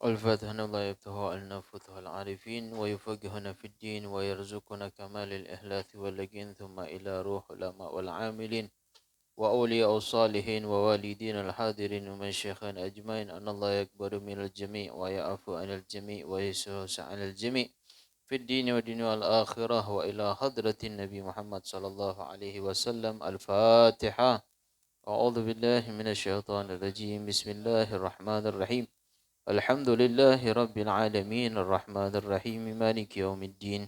الفاتحة الله يفتح علينا فتح العارفين ويفقهنا في الدين ويرزقنا كمال الإخلاص واليقين ثم إلى روح العلماء والعاملين وأولياء الصالحين ووالدين الحاضرين ومن شيخنا أجمعين أن الله يكبر من الجميع ويعفو عن الجميع ويسوس عن الجميع في الدين والدنيا والآخرة وإلى حضرة النبي محمد صلى الله عليه وسلم. الفاتحة. أعوذ بالله من الشيطان الرجيم. بسم الله الرحمن الرحيم. الحمد لله رب العالمين الرحمن الرحيم مالك يوم الدين.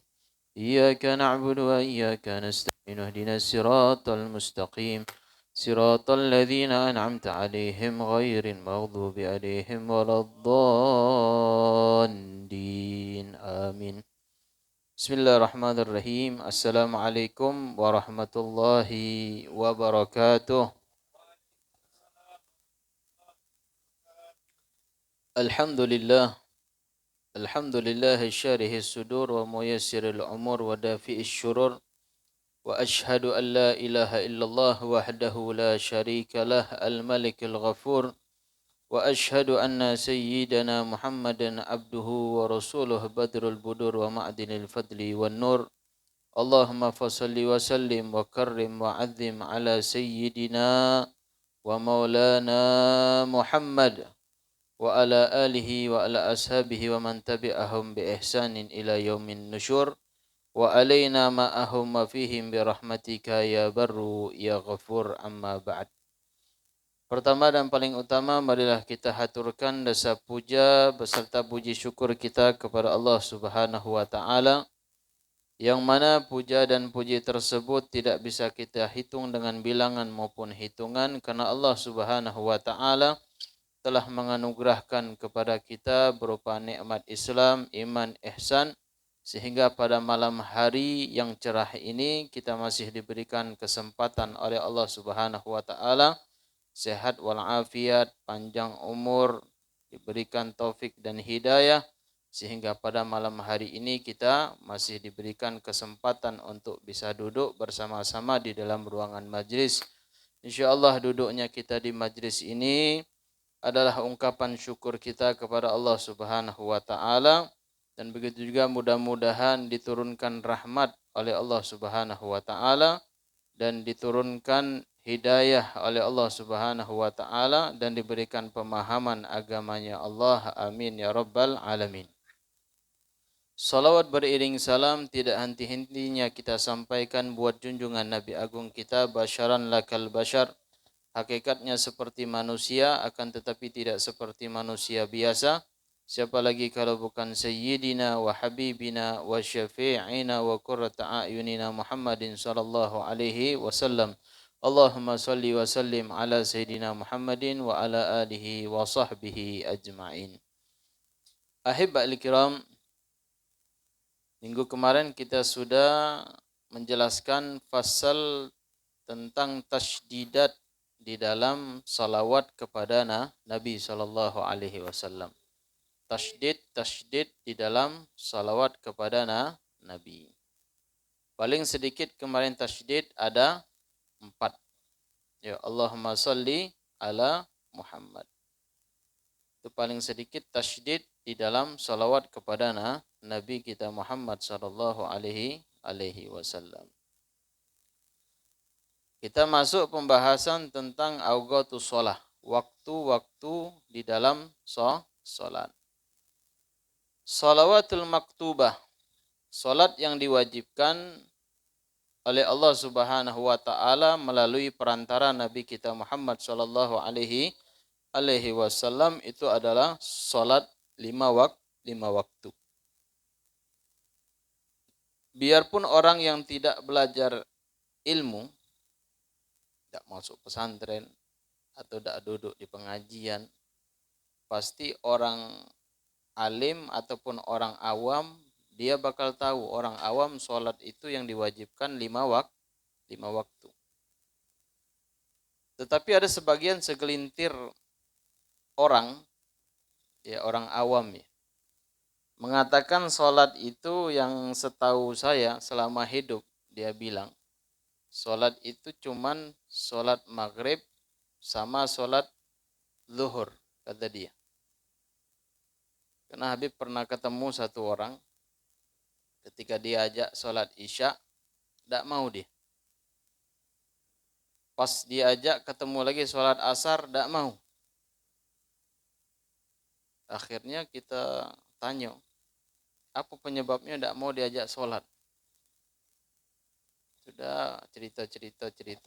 إياك نعبد وإياك نستعين اهدنا الصراط المستقيم صراط الذين أنعمت عليهم غير المغضوب عليهم ولا الضالين آمين. بسم الله الرحمن الرحيم. السلام عليكم ورحمة الله وبركاته. الحمد لله شارح الصدور وميسر الأمور ودافع الشرور وأشهد أن لا إله إلا الله وحده لا شريك له الملك الغفور وأشهد أن سيدنا محمدا عبده ورسوله بدر البدور ومعدن الفضل والنور. اللهم فصل وسلم وكرم وعظم على سيدنا ومولانا محمد وعلى آله وعلى أصحابه ومن تبعهم بإحسان إلى يوم النشور وعلينا معهم وفيهم برحمتك يا بر يا غفور. Amma ba'd. Pertama dan paling utama, marilah kita haturkan dasa puja beserta puji syukur kita kepada Allah Subhanahu wa taala, yang mana puja dan puji tersebut tidak bisa kita hitung dengan bilangan maupun hitungan, karena Allah Subhanahu wa taala telah menganugerahkan kepada kita berupa nikmat Islam, iman, ihsan, sehingga pada malam hari yang cerah ini kita masih diberikan kesempatan oleh Allah Subhanahu wa taala sehat walafiat, panjang umur, diberikan taufik dan hidayah, sehingga pada malam hari ini kita masih diberikan kesempatan untuk bisa duduk bersama-sama di dalam ruangan majlis. Insyaallah duduknya kita di majlis ini adalah ungkapan syukur kita kepada Allah Subhanahu wa taala, dan begitu juga mudah-mudahan diturunkan rahmat oleh Allah Subhanahu wa taala dan diturunkan hidayah oleh Allah Subhanahu wa taala dan diberikan pemahaman agamanya Allah. Amin ya rabbal alamin. Salawat beriring salam tidak henti-hentinya kita sampaikan buat junjungan Nabi Agung kita, basyaran lakal basyar, hakikatnya seperti manusia akan tetapi tidak seperti manusia biasa. Siapa lagi kalau bukan Sayyidina wa Habibina wa Syafi'ina wa Qurrata A'yunina Muhammadin sallallahu alaihi wasallam. Allahumma salli wa sallim ala Sayyidina Muhammadin wa ala alihi wa sahbihi ajma'in. Ahibba'il kiram, minggu kemarin kita sudah menjelaskan fasal tentang tasdidat di dalam salawat kepada Nabi sallallahu alaihi wasallam. Tasdid di dalam salawat kepada Nabi. Paling sedikit kemarin tasdid ada 4. Ya, Allahumma salli ala Muhammad. Itu paling sedikit tasdid di dalam salawat kepada Nabi kita Muhammad sallallahu alaihi wasallam. Kita masuk pembahasan tentang awqatus shalah, waktu-waktu di dalam salat. Salawatul maktubah, salat yang diwajibkan oleh Allah Subhanahu wa taala melalui perantara Nabi kita Muhammad sallallahu alaihi wasallam, itu adalah salat 5 waktu. Biarpun orang yang tidak belajar ilmu, tidak masuk pesantren atau tidak duduk di pengajian, pasti orang alim ataupun orang awam dia bakal tahu. Orang awam sholat itu yang diwajibkan 5 waktu. Tetapi ada sebagian segelintir orang, ya orang awam ya, mengatakan sholat itu yang setahu saya selama hidup, dia bilang sholat itu cuman sholat maghrib sama sholat zuhur, kata dia. Karena Habib pernah ketemu satu orang, ketika diajak sholat isya, tidak mau dia. Pas diajak ketemu lagi sholat asar, tidak mau. Akhirnya kita tanya, apa penyebabnya tidak mau diajak sholat? Sudah cerita,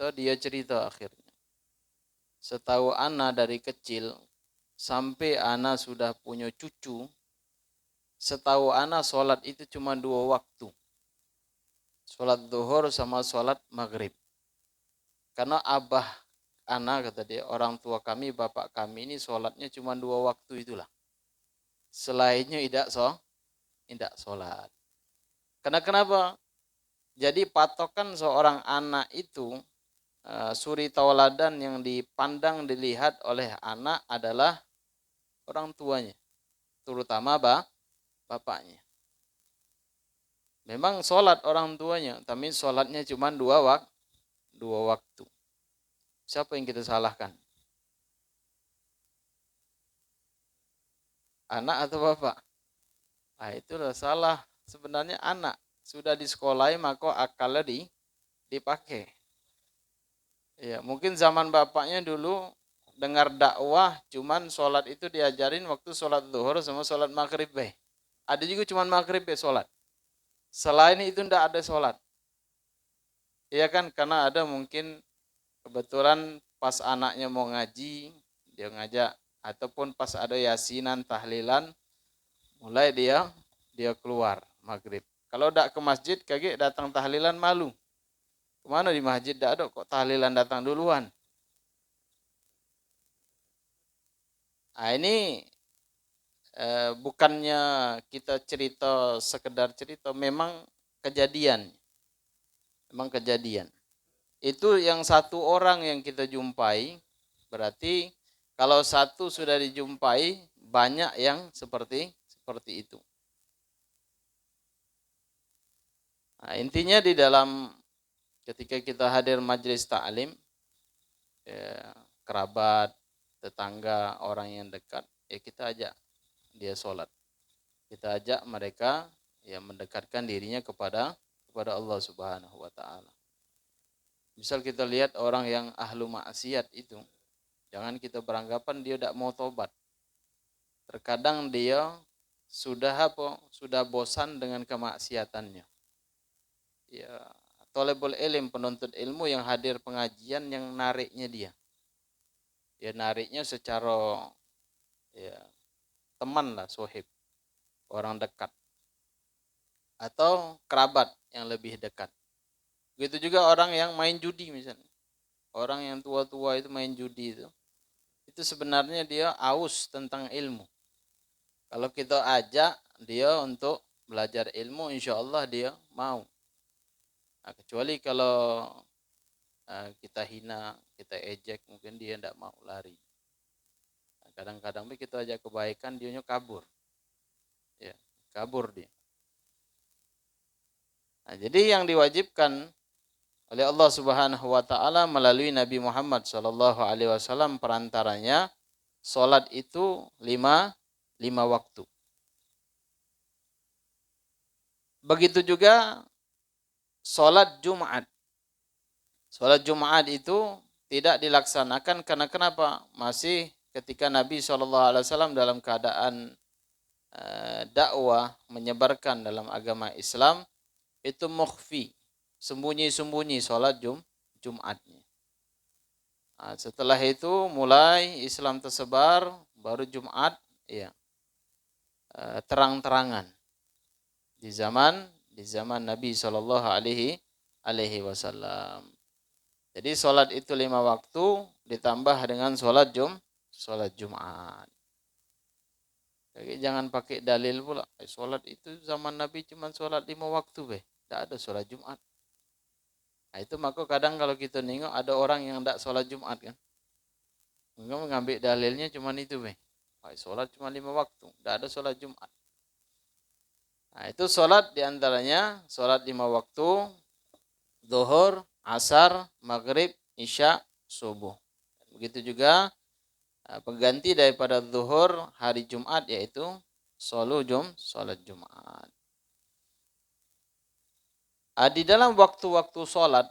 dia cerita akhirnya. Setahu ana dari kecil, sampai ana sudah punya cucu, setahu ana sholat itu cuma 2 waktu. Sholat zuhur sama sholat maghrib. Karena abah ana, kata dia, orang tua kami, bapak kami ini sholatnya cuma 2 waktu itulah. Selainnya tidak sholat. Karena kenapa? Jadi patokan seorang anak itu, suri tauladan yang dipandang, dilihat oleh anak adalah orang tuanya, terutama bapaknya. Memang sholat orang tuanya, tapi sholatnya cuma 2 waktu. Siapa yang kita salahkan? Anak atau bapak? Nah, itulah salah. Sebenarnya anak sudah disekolahi, maka akalnya dipakai. Ya, mungkin zaman bapaknya dulu dengar dakwah, cuman sholat itu diajarin waktu sholat zuhur sama sholat maghrib. Ada juga cuman maghrib sholat. Selain itu tidak ada sholat. Iya kan, karena ada mungkin kebetulan pas anaknya mau ngaji, dia ngajak, ataupun pas ada yasinan, tahlilan, mulai dia keluar maghrib. Kalau tidak ke masjid, kaget datang tahlilan malu. Kemana di masjid tidak ada, kok tahlilan datang duluan. Nah ini bukannya kita cerita sekedar cerita, memang kejadian. Memang kejadian. Itu yang satu orang yang kita jumpai, berarti kalau satu sudah dijumpai, banyak yang seperti itu. Nah, intinya di dalam ketika kita hadir majelis ta'lim, ya, kerabat, tetangga, orang yang dekat, ya kita ajak dia sholat. Kita ajak mereka ya mendekatkan dirinya kepada Allah Subhanahu wa taala. Misal kita lihat orang yang ahlu maksiat itu, jangan kita beranggapan dia tidak mau tobat. Terkadang dia sudah bosan dengan kemaksiatannya. Ya, thalibul ilm, penuntut ilmu yang hadir pengajian yang nariknya dia. Ya nariknya secara ya teman lah, sohib, orang dekat. Atau kerabat yang lebih dekat. Begitu juga orang yang main judi misalnya. Orang yang tua-tua itu main judi itu sebenarnya dia aus tentang ilmu. Kalau kita ajak dia untuk belajar ilmu, insya Allah dia mau. Nah, kecuali kalau kita hina, kita ejek, mungkin dia tidak mau, lari. Nah, kadang-kadang kita ajak kebaikan, dia kabur. Ya, kabur dia. Nah, jadi yang diwajibkan oleh Allah Subhanahu wa taala melalui Nabi Muhammad sallallahu alaihi wasallam perantaranya salat itu 5 waktu. Begitu juga salat Jumat. Salat Jumat itu tidak dilaksanakan karena kenapa? Masih ketika Nabi sallallahu alaihi wasallam dalam keadaan dakwah menyebarkan dalam agama Islam, itu mukhfi, sembunyi-sembunyi salat Jumatnya. Nah, setelah itu mulai Islam tersebar, baru Jumat ya terang-terangan di zaman Nabi Shallallahu Alaihi Wasallam. Jadi sholat itu 5 waktu ditambah dengan sholat Jumat. Jadi jangan pakai dalil pula. Sholat itu zaman Nabi cuma sholat 5 waktu, tidak ada sholat Jumat. Nah, itu maka kadang kalau kita nengok ada orang yang tidak sholat Jumat kan. Enggak mengambil dalilnya cuma itu, sholat cuma 5 waktu, tidak ada sholat Jumat. Nah, itu sholat diantaranya sholat 5 waktu, zuhur, asar, maghrib, isya, subuh. Begitu juga pengganti daripada zuhur hari Jumat yaitu Salat Jumat. Di dalam waktu-waktu salat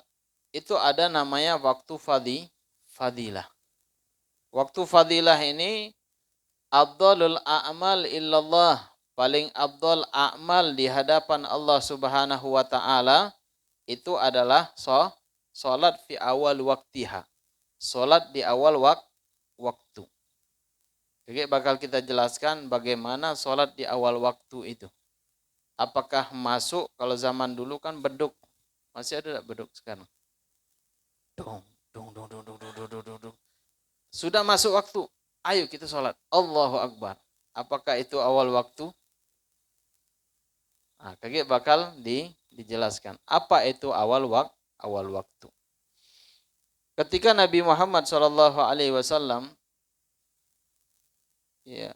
itu ada namanya waktu fadilah. Waktu fadilah ini afdalul a'mal illallah, paling afdal amal di hadapan Allah Subhanahu wa taala itu adalah salat fi awal waktiha. Salat di awal waktu. Oke, bakal kita jelaskan bagaimana salat di awal waktu itu. Apakah masuk, kalau zaman dulu kan beduk. Masih ada beduk sekarang? Dong, dong, dong, dong, dong, dong, dong, dong, dong. Sudah masuk waktu, ayo kita sholat. Allahu Akbar. Apakah itu awal waktu? Nah, kaget bakal dijelaskan. Apa itu awal waktu? Ketika Nabi Muhammad SAW ya,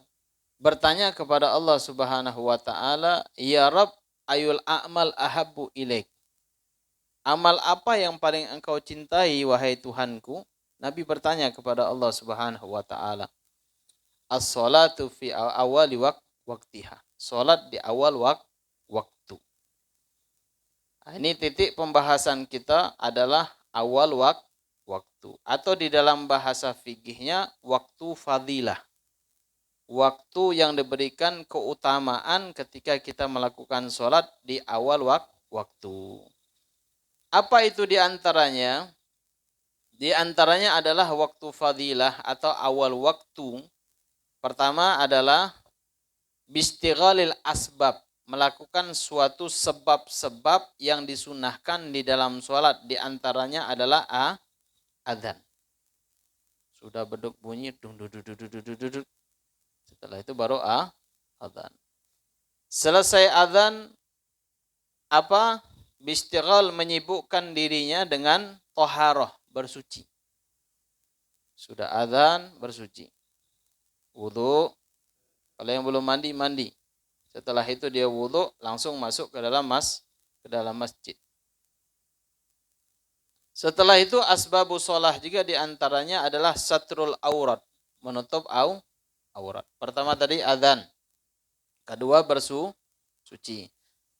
bertanya kepada Allah Subhanahu wa taala, "Ya Rabb, ayul a'mal ahabbu ilaik?" Amal apa yang paling engkau cintai wahai Tuhanku? Nabi bertanya kepada Allah Subhanahu wa taala. As-salatu fi awali waktiha. Salat di awal waktu. Nah, ini titik pembahasan kita adalah awal waktu. Atau di dalam bahasa fikihnya waktu fadilah. Waktu yang diberikan keutamaan ketika kita melakukan salat di awal waktu. Apa itu di antaranya? Di antaranya adalah waktu fadilah atau awal waktu. Pertama adalah bistighalil asbab, melakukan suatu sebab-sebab yang disunahkan di dalam sholat. Di antaranya adalah adzan. Sudah beduk bunyi, dung, dung, dung, dung, dung, dung, dung. Setelah itu baru adzan. Selesai adzan, apa? Bistighal menyibukkan dirinya dengan toharoh, bersuci. Sudah adzan, bersuci. Wudu, kalau yang belum mandi, mandi. Setelah itu dia wudu, langsung masuk ke dalam masjid. Setelah itu asbabu sholah juga diantaranya adalah satrul aurat, menutup aurat. Pertama tadi adzan, kedua bersuci,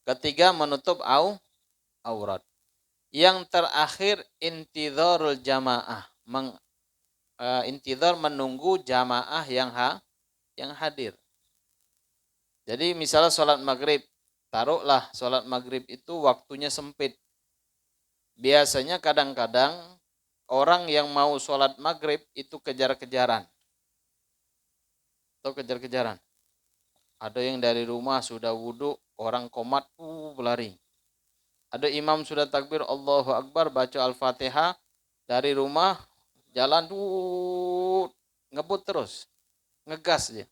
ketiga menutup aurat. Yang terakhir intidharul jamaah, intidhar menunggu jamaah yang hadir. Jadi misalnya sholat maghrib, taruhlah sholat maghrib itu waktunya sempit. Biasanya kadang-kadang orang yang mau sholat maghrib itu kejar-kejaran. Atau kejar-kejaran. Ada yang dari rumah sudah wudhu, orang komat, berlari. Ada imam sudah takbir, Allahu Akbar, baca Al-Fatihah, dari rumah, jalan, ngebut terus, ngegas dia.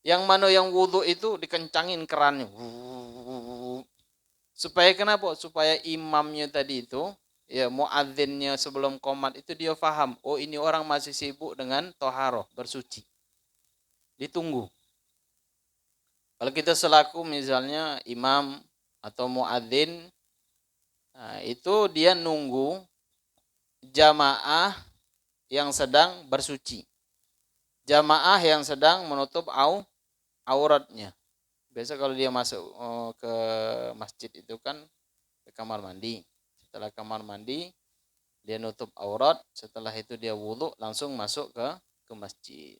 Yang mana yang wudhu itu dikencangin kerannya. Supaya kenapa? Supaya imamnya tadi itu, ya muadzinnya sebelum qomat itu dia faham, oh ini orang masih sibuk dengan toharoh, bersuci. Ditunggu. Kalau kita selaku misalnya imam atau muadzin, nah, itu dia nunggu jamaah yang sedang bersuci. Jamaah yang sedang menutup auratnya. Biasa kalau dia masuk ke masjid itu kan ke kamar mandi. Setelah kamar mandi, dia nutup aurat. Setelah itu dia wudhu, langsung masuk ke masjid.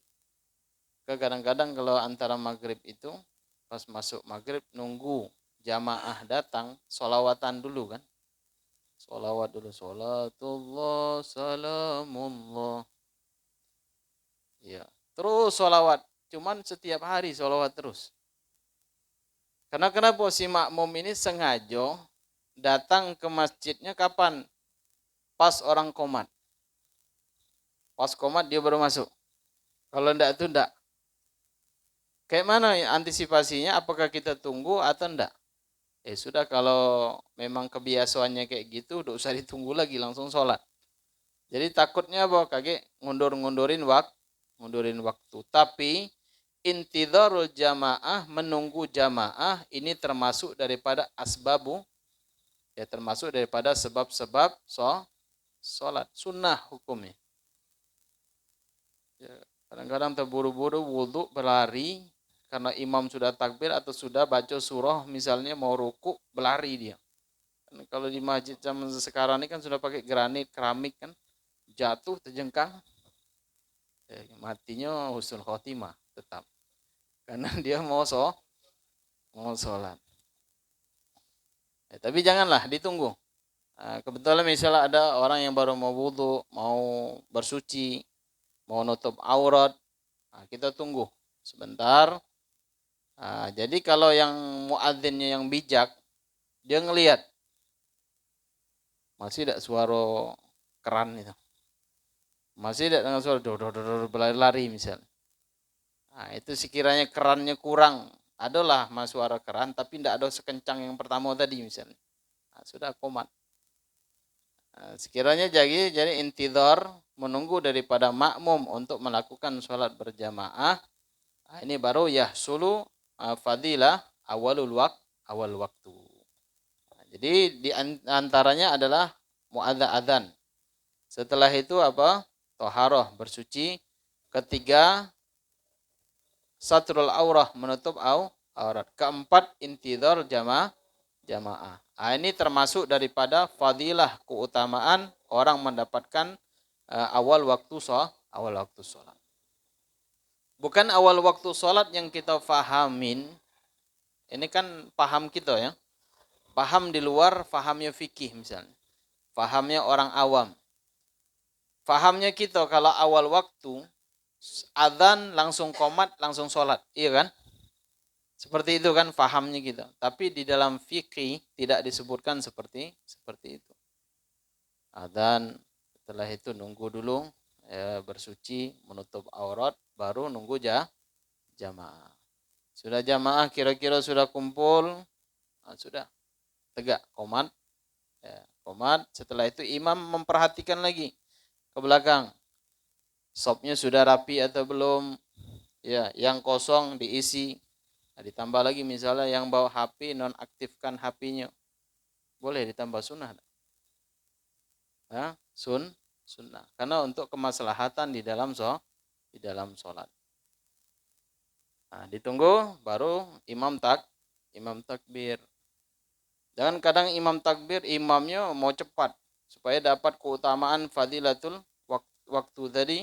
Kadang-kadang kalau antara maghrib itu, pas masuk maghrib nunggu jamaah datang, sholawatan dulu kan. Sholawat dulu. Sholatullah, salamullah. Ya, terus sholawat. Cuman setiap hari sholawat terus. Karena kenapa si makmum ini sengaja datang ke masjidnya kapan? Pas orang qomat. Pas qomat dia baru masuk. Kalau enggak itu enggak. Kayak mana antisipasinya? Apakah kita tunggu atau enggak? Sudah, kalau memang kebiasaannya kayak gitu, enggak usah ditunggu lagi, langsung sholat. Jadi takutnya bahwa kaget ngundurin waktu. Tapi intidharul jamaah, menunggu jamaah, ini termasuk daripada asbabu, ya termasuk daripada sebab-sebab sholat. Sunnah hukumnya. Ya, kadang-kadang terburu-buru wudhu berlari, karena imam sudah takbir atau sudah baca surah, misalnya mau ruku, berlari dia. Kalau di masjid zaman sekarang ini kan sudah pakai granit, keramik kan, jatuh, terjengkang, matinya husnul khotimah tetap. Karena dia mau sholat. Tapi janganlah, ditunggu. Kebetulan misalnya ada orang yang baru mau wudu, mau bersuci, mau nutup aurat, kita tunggu sebentar. Jadi kalau yang muadzinnya yang bijak, dia ngelihat masih tidak suara keran itu, masih tidak dengan suara berlari-lari misalnya. Itu sekiranya kerannya kurang, adalah suara keran tapi tidak ada sekencang yang pertama tadi misalnya. Sudah komat. Sekiranya jadi intidhar, menunggu daripada makmum untuk melakukan sholat berjamaah. Ini baru yahsulu fadilah awal waktu. Jadi di antaranya adalah muadzan. Setelah itu apa? Toharoh, bersuci. Ketiga, satrul aurah, menutup aurat. Keempat, intidhar jamaah. Ini termasuk daripada fadilah, keutamaan orang mendapatkan awal waktu sholat. Bukan awal waktu sholat yang kita fahamin. Ini kan paham kita ya. Paham di luar fahamnya fikih misalnya. Fahamnya orang awam. Fahamnya kita kalau awal waktu, adzan langsung qomat, langsung sholat. Iya kan? Seperti itu kan fahamnya kita. Tapi di dalam fikih tidak disebutkan seperti itu. Adzan, setelah itu nunggu dulu, bersuci, menutup aurat, baru nunggu jamaah. Sudah jamaah kira-kira sudah kumpul, sudah tegak qomat. Qomat, setelah itu imam memperhatikan lagi ke belakang. Sopnya sudah rapi atau belum? Ya, yang kosong diisi. Ditambah lagi misalnya yang bawa HP, nonaktifkan HP-nya. Boleh ditambah sunnah. Sunnah. Karena untuk kemaslahatan di dalam sholat. Ditunggu baru imam takbir. Jangan kadang imam takbir, imamnya mau cepat supaya dapat keutamaan fadilatul waktu tadi,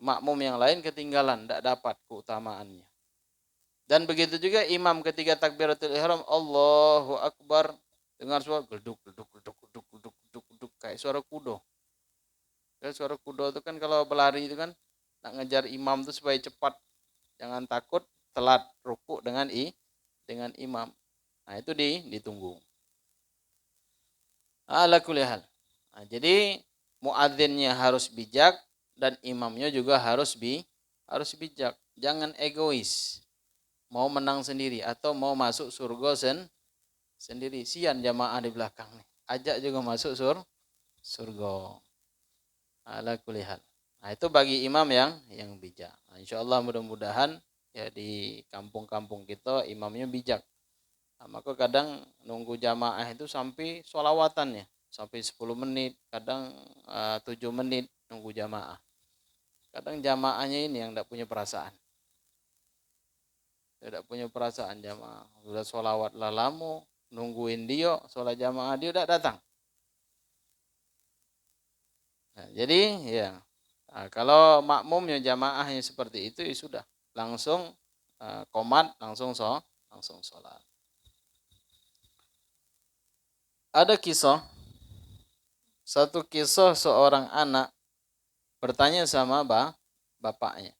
makmum yang lain ketinggalan, tidak dapat keutamaannya. Dan begitu juga imam ketika takbiratul ihram, Allahu Akbar, dengar suara geduk kayak suara kudo. Suara kudo itu kan kalau berlari itu kan nak ngejar imam itu supaya cepat, jangan takut telat ruku dengan imam. Itu ditunggu. Ala kulli hal. Jadi muadzinnya harus bijak dan imamnya juga harus bijak. Jangan egois. Mau menang sendiri atau mau masuk surga sendiri. Sian jamaah di belakang nih. Ajak juga masuk surga. Ala kulli hal. Itu bagi imam yang bijak. Insyaallah mudah-mudahan ya di kampung-kampung kita imamnya bijak. Maka kadang nunggu jamaah itu sampai sholawatannya. Sampai 10 menit, kadang 7 menit nunggu jamaah. Kadang jamaahnya ini yang tidak punya perasaan. Tidak punya perasaan jamaah. Sudah sholawat lah lama, nungguin dia, sholat jamaah dia tidak datang. Jadi ya, kalau makmumnya jamaahnya seperti itu, ya sudah. Langsung qomat, langsung sholat. Ada satu kisah seorang anak bertanya sama bapaknya.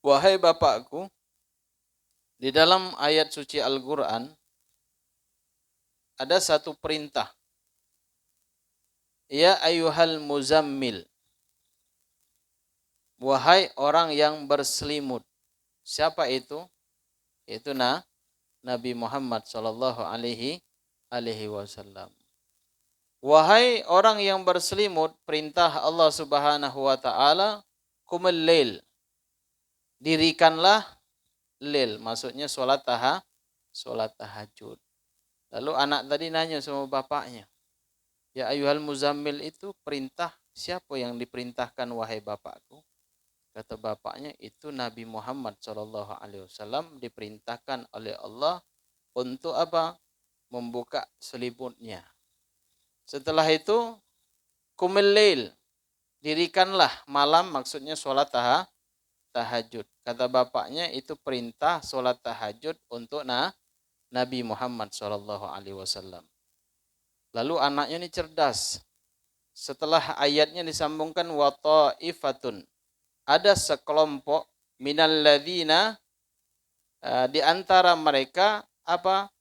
Wahai bapakku, di dalam ayat suci Al-Quran ada satu perintah. Ya ayyuhal muzammil. Wahai orang yang berselimut. Siapa itu? Itu Nabi Muhammad sallallahu alaihi wasallam. Wahai orang yang berselimut, perintah Allah Subhanahu wa taala, qumil lail. Dirikanlah lail, maksudnya salat tahajud. Lalu anak tadi nanya sama bapaknya, ya ayyuhal muzammil itu perintah siapa yang diperintahkan wahai bapakku? Kata bapaknya, itu Nabi Muhammad SAW diperintahkan oleh Allah untuk apa? Membuka selimutnya. Setelah itu, qumil lail, dirikanlah malam, maksudnya sholat tahajud. Kata bapaknya, itu perintah sholat tahajud untuk Nabi Muhammad SAW. Lalu anaknya ini cerdas. Setelah ayatnya disambungkan, wa ta'ifatun, ada sekelompok minalladzina, di antara mereka apa?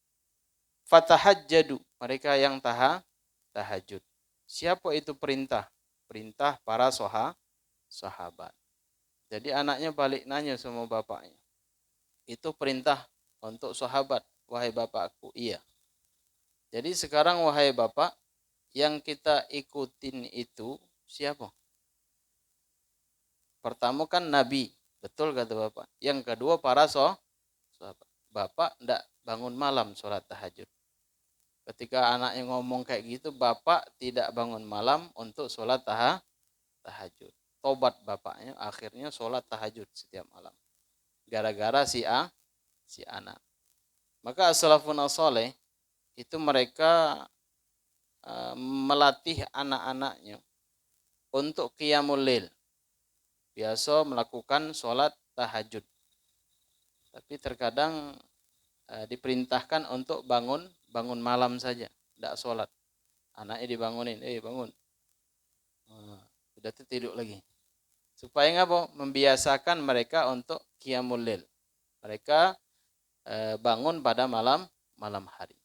Fatahajjadu, mereka yang tahajud. Siapa itu perintah? Perintah para sahabat. Jadi anaknya balik nanya sama bapaknya. Itu perintah untuk sahabat, wahai bapakku. Iya. Jadi sekarang wahai bapak, yang kita ikutin itu siapa? Pertama kan Nabi, betul kata bapak. Yang kedua para sahabat. Bapak tidak bangun malam sholat tahajud. Ketika anaknya ngomong kayak gitu, bapak tidak bangun malam untuk sholat tahajud. Tobat bapaknya, akhirnya sholat tahajud setiap malam. Gara-gara si anak. Maka as-salafun as-saleh itu mereka melatih anak-anaknya untuk qiyamul lail. Biasa melakukan sholat tahajud. Tapi terkadang diperintahkan untuk bangun malam saja, tidak sholat. Anaknya dibangunin, bangun. Sudah tidur lagi. Supaya ngapa? Membiasakan mereka untuk qiyamul lail. Mereka bangun pada malam hari.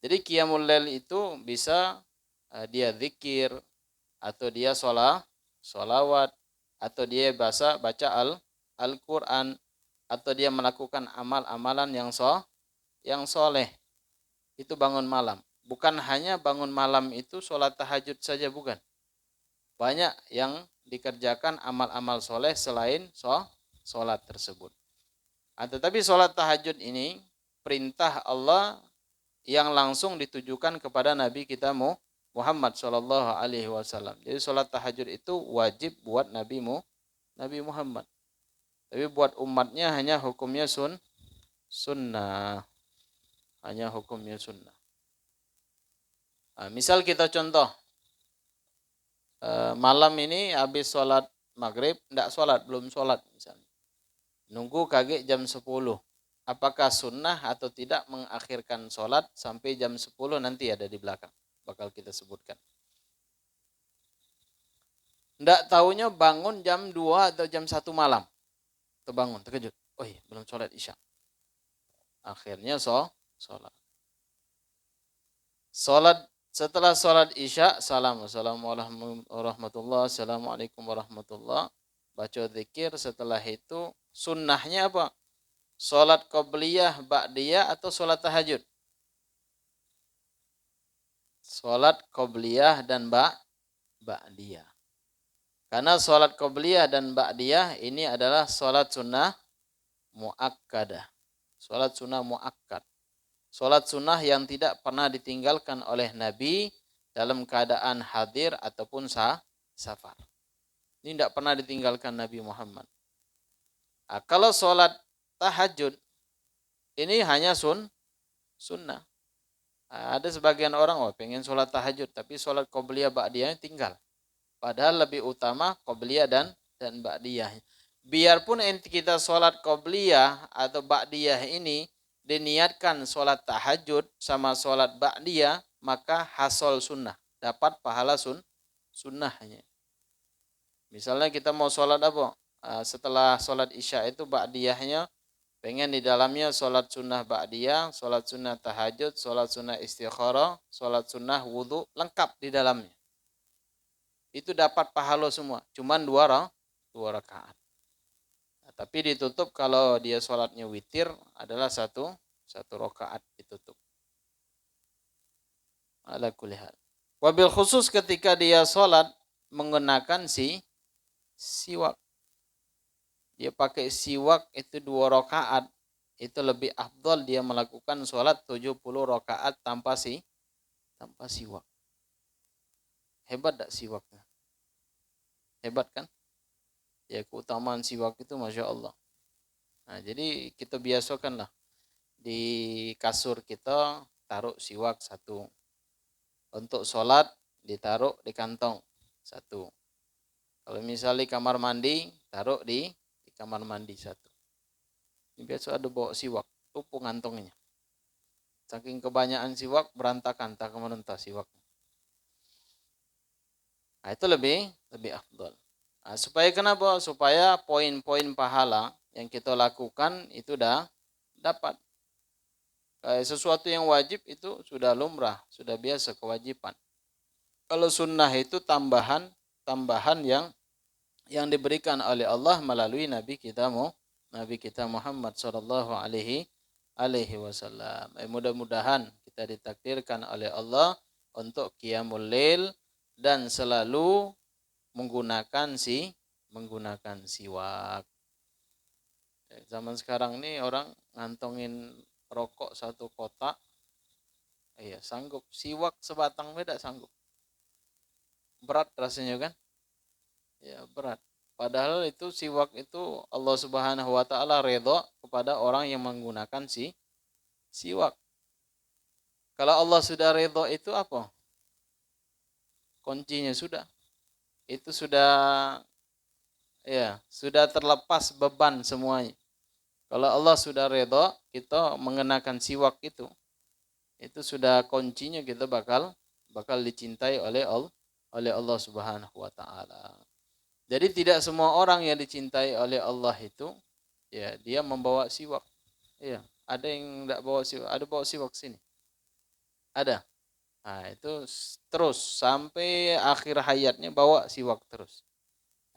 Jadi qiyamul lail itu bisa dia zikir, atau dia sholawat, atau dia baca Al-Quran, atau dia melakukan amal-amalan yang soleh. Itu bangun malam. Bukan hanya bangun malam itu sholat tahajud saja, bukan. Banyak yang dikerjakan amal-amal soleh selain sholat tersebut. Tetapi sholat tahajud ini perintah Allah yang langsung ditujukan kepada Nabi kita Muhammad SAW. Jadi sholat tahajud itu wajib buat Nabi Muhammad. Tapi buat umatnya hanya hukumnya sunnah. Hanya hukumnya sunnah. Misal kita contoh, malam ini habis sholat maghrib, belum sholat misalnya. Nunggu kaget jam 10. Apakah sunnah atau tidak mengakhirkan sholat sampai jam 10, nanti ada di belakang. Bakal kita sebutkan. Nggak taunya bangun jam 2 atau jam 1 malam. Terbangun, terkejut. Oh iya, belum sholat isya. Akhirnya sholat. Setelah sholat isya, assalamualaikum warahmatullahi. Baca zikir. Setelah itu sunnahnya apa? Sholat qobliyah, ba'diyah, atau sholat tahajud? Sholat qobliyah dan ba'diyah. Karena sholat qobliyah dan ba'diyah ini adalah sholat sunnah mu'akkadah. Sholat sunnah mu'akkad. Sholat sunnah yang tidak pernah ditinggalkan oleh Nabi dalam keadaan hadir ataupun safar. Ini tidak pernah ditinggalkan Nabi Muhammad. Kalau sholat tahajud, ini hanya sunnah. Ada sebagian orang, pengen sholat tahajud, tapi sholat qobliyah ba'diyahnya tinggal. Padahal lebih utama qobliyah dan ba'diyah. Biarpun kita sholat qobliyah atau ba'diyah ini diniatkan sholat tahajud sama sholat ba'diyah, maka hasol sunnah, dapat pahala sunnahnya. Misalnya kita mau sholat apa? Setelah sholat isya itu ba'diyahnya, pengen di dalamnya sholat sunnah ba'diyah, sholat sunnah tahajud, sholat sunnah istikharah, sholat sunnah wudhu, lengkap di dalamnya. Itu dapat pahala semua, cuman 2 rakaat. Tapi ditutup kalau dia sholatnya witir adalah satu rakaat ditutup. Ala kulli hal. Wabil khusus ketika dia sholat menggunakan siwak. Dia pakai siwak itu 2 rakaat. Itu lebih afdal dia melakukan sholat 70 rakaat tanpa siwak. Hebat tak siwaknya? Hebat kan? Ya, keutamaan siwak itu Masya Allah. Nah, jadi kita biasakanlah di kasur kita taruh siwak satu. Untuk sholat ditaruh di kantong satu. Kalau misalnya kamar mandi, taruh di kamar mandi satu. Ini biasa ada bawa siwak, tumpuk ngantongnya. Saking kebanyakan siwak, berantakan, tak kemana siwak. Nah, itu lebih afdal. Nah, supaya kenapa? Supaya poin-poin pahala yang kita lakukan itu dah dapat. Sesuatu yang wajib itu sudah lumrah, sudah biasa kewajiban. Kalau sunnah itu tambahan yang diberikan oleh Allah melalui Nabi kita Muhammad sallallahu alaihi wasallam. Mudah-mudahan kita ditakdirkan oleh Allah untuk qiyamul lail dan selalu menggunakan siwak. Zaman sekarang ini orang ngantongin rokok satu kotak, iya sanggup. Siwak sebatang beda sanggup. Berat rasanya kan? Ya berat. Padahal itu siwak itu Allah Subhanahu wa taala redha kepada orang yang menggunakan siwak. Kalau Allah sudah redha itu apa? Kuncinya sudah. Itu sudah terlepas beban semuanya. Kalau Allah sudah redha, kita mengenakan siwak itu sudah kuncinya kita bakal dicintai oleh Allah Subhanahu wa taala. Jadi tidak semua orang yang dicintai oleh Allah itu ya dia membawa siwak. Iya, ada yang enggak bawa siwak, ada bawa siwak sini. Ada. Nah, itu terus sampai akhir hayatnya bawa siwak terus.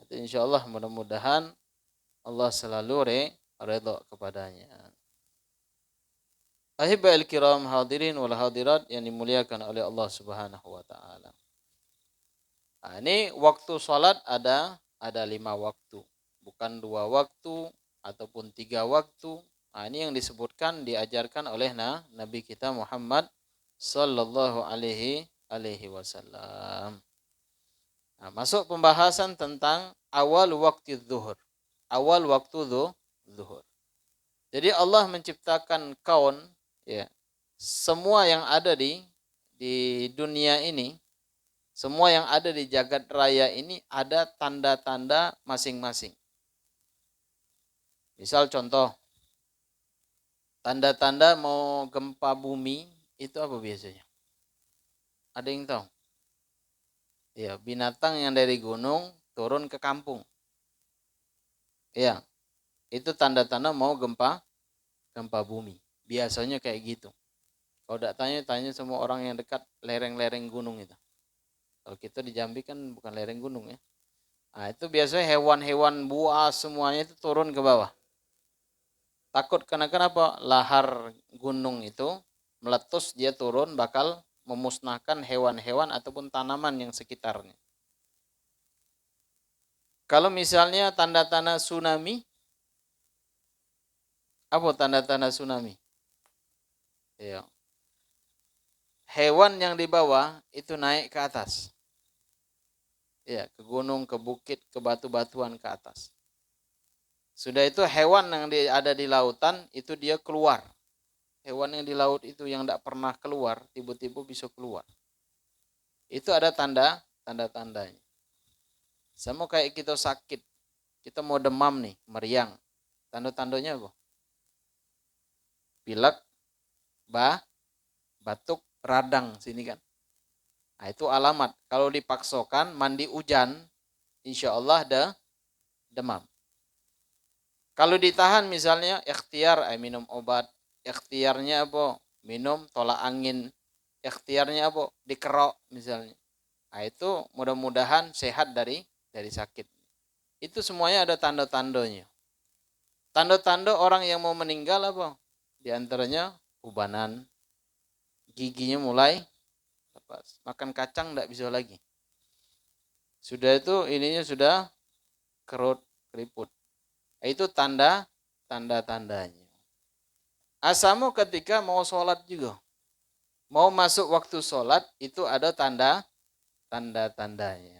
Itu insyaallah mudah-mudahan Allah selalu redha kepadanya. Ahibbail kiram hadirin wal hadirat yang dimuliakan oleh Allah Subhanahu wa taala. Nah, ini waktu salat ada 5 waktu, bukan 2 waktu ataupun 3 waktu. Nah, ini yang disebutkan diajarkan oleh Nabi kita Muhammad sallallahu alaihi wasallam. Nah, masuk pembahasan tentang awal waktu zuhur. Awal waktu zuhur. Jadi Allah menciptakan kaun, ya. Semua yang ada di dunia ini, semua yang ada di jagat raya ini ada tanda-tanda masing-masing. Misal contoh, tanda-tanda mau gempa bumi itu apa biasanya? Ada yang tahu? Ya, binatang yang dari gunung turun ke kampung. Ya, itu tanda-tanda mau gempa bumi. Biasanya kayak gitu. Kalau tidak tanya semua orang yang dekat lereng-lereng gunung itu. Kalau kita di Jambi kan bukan lereng gunung ya. Nah, itu biasanya hewan-hewan buas semuanya itu turun ke bawah. Takut karena kenapa? Lahar gunung itu meletus, dia turun bakal memusnahkan hewan-hewan ataupun tanaman yang sekitarnya. Kalau misalnya tanda-tanda tsunami, apa tanda-tanda tsunami? Ya. Hewan yang di bawah itu naik ke atas. Ya, ke gunung, ke bukit, ke batu-batuan ke atas. Sudah itu hewan yang ada di lautan itu dia keluar. Hewan yang di laut itu yang tidak pernah keluar, tiba-tiba bisa keluar. Itu ada tanda-tandanya. Sama kayak kita sakit, kita mau demam nih, meriang. Tanda-tandanya apa? Pilek, batuk, radang sini kan. Nah, itu alamat. Kalau dipaksakan mandi hujan, insya Allah ada demam. Kalau ditahan misalnya ikhtiar, minum obat. Ikhtiarnya apa? Minum tolak angin. Ikhtiarnya apa? Dikerok misalnya. Nah, itu mudah-mudahan sehat dari sakit. Itu semuanya ada tanda-tandanya. Tanda-tanda orang yang mau meninggal apa? Di antaranya ubanan, giginya mulai lepas. Makan kacang tidak bisa lagi. Sudah itu ininya sudah keriput. Itu tanda-tandanya. Asamu ketika mau sholat juga. Mau masuk waktu sholat itu ada tanda-tandanya.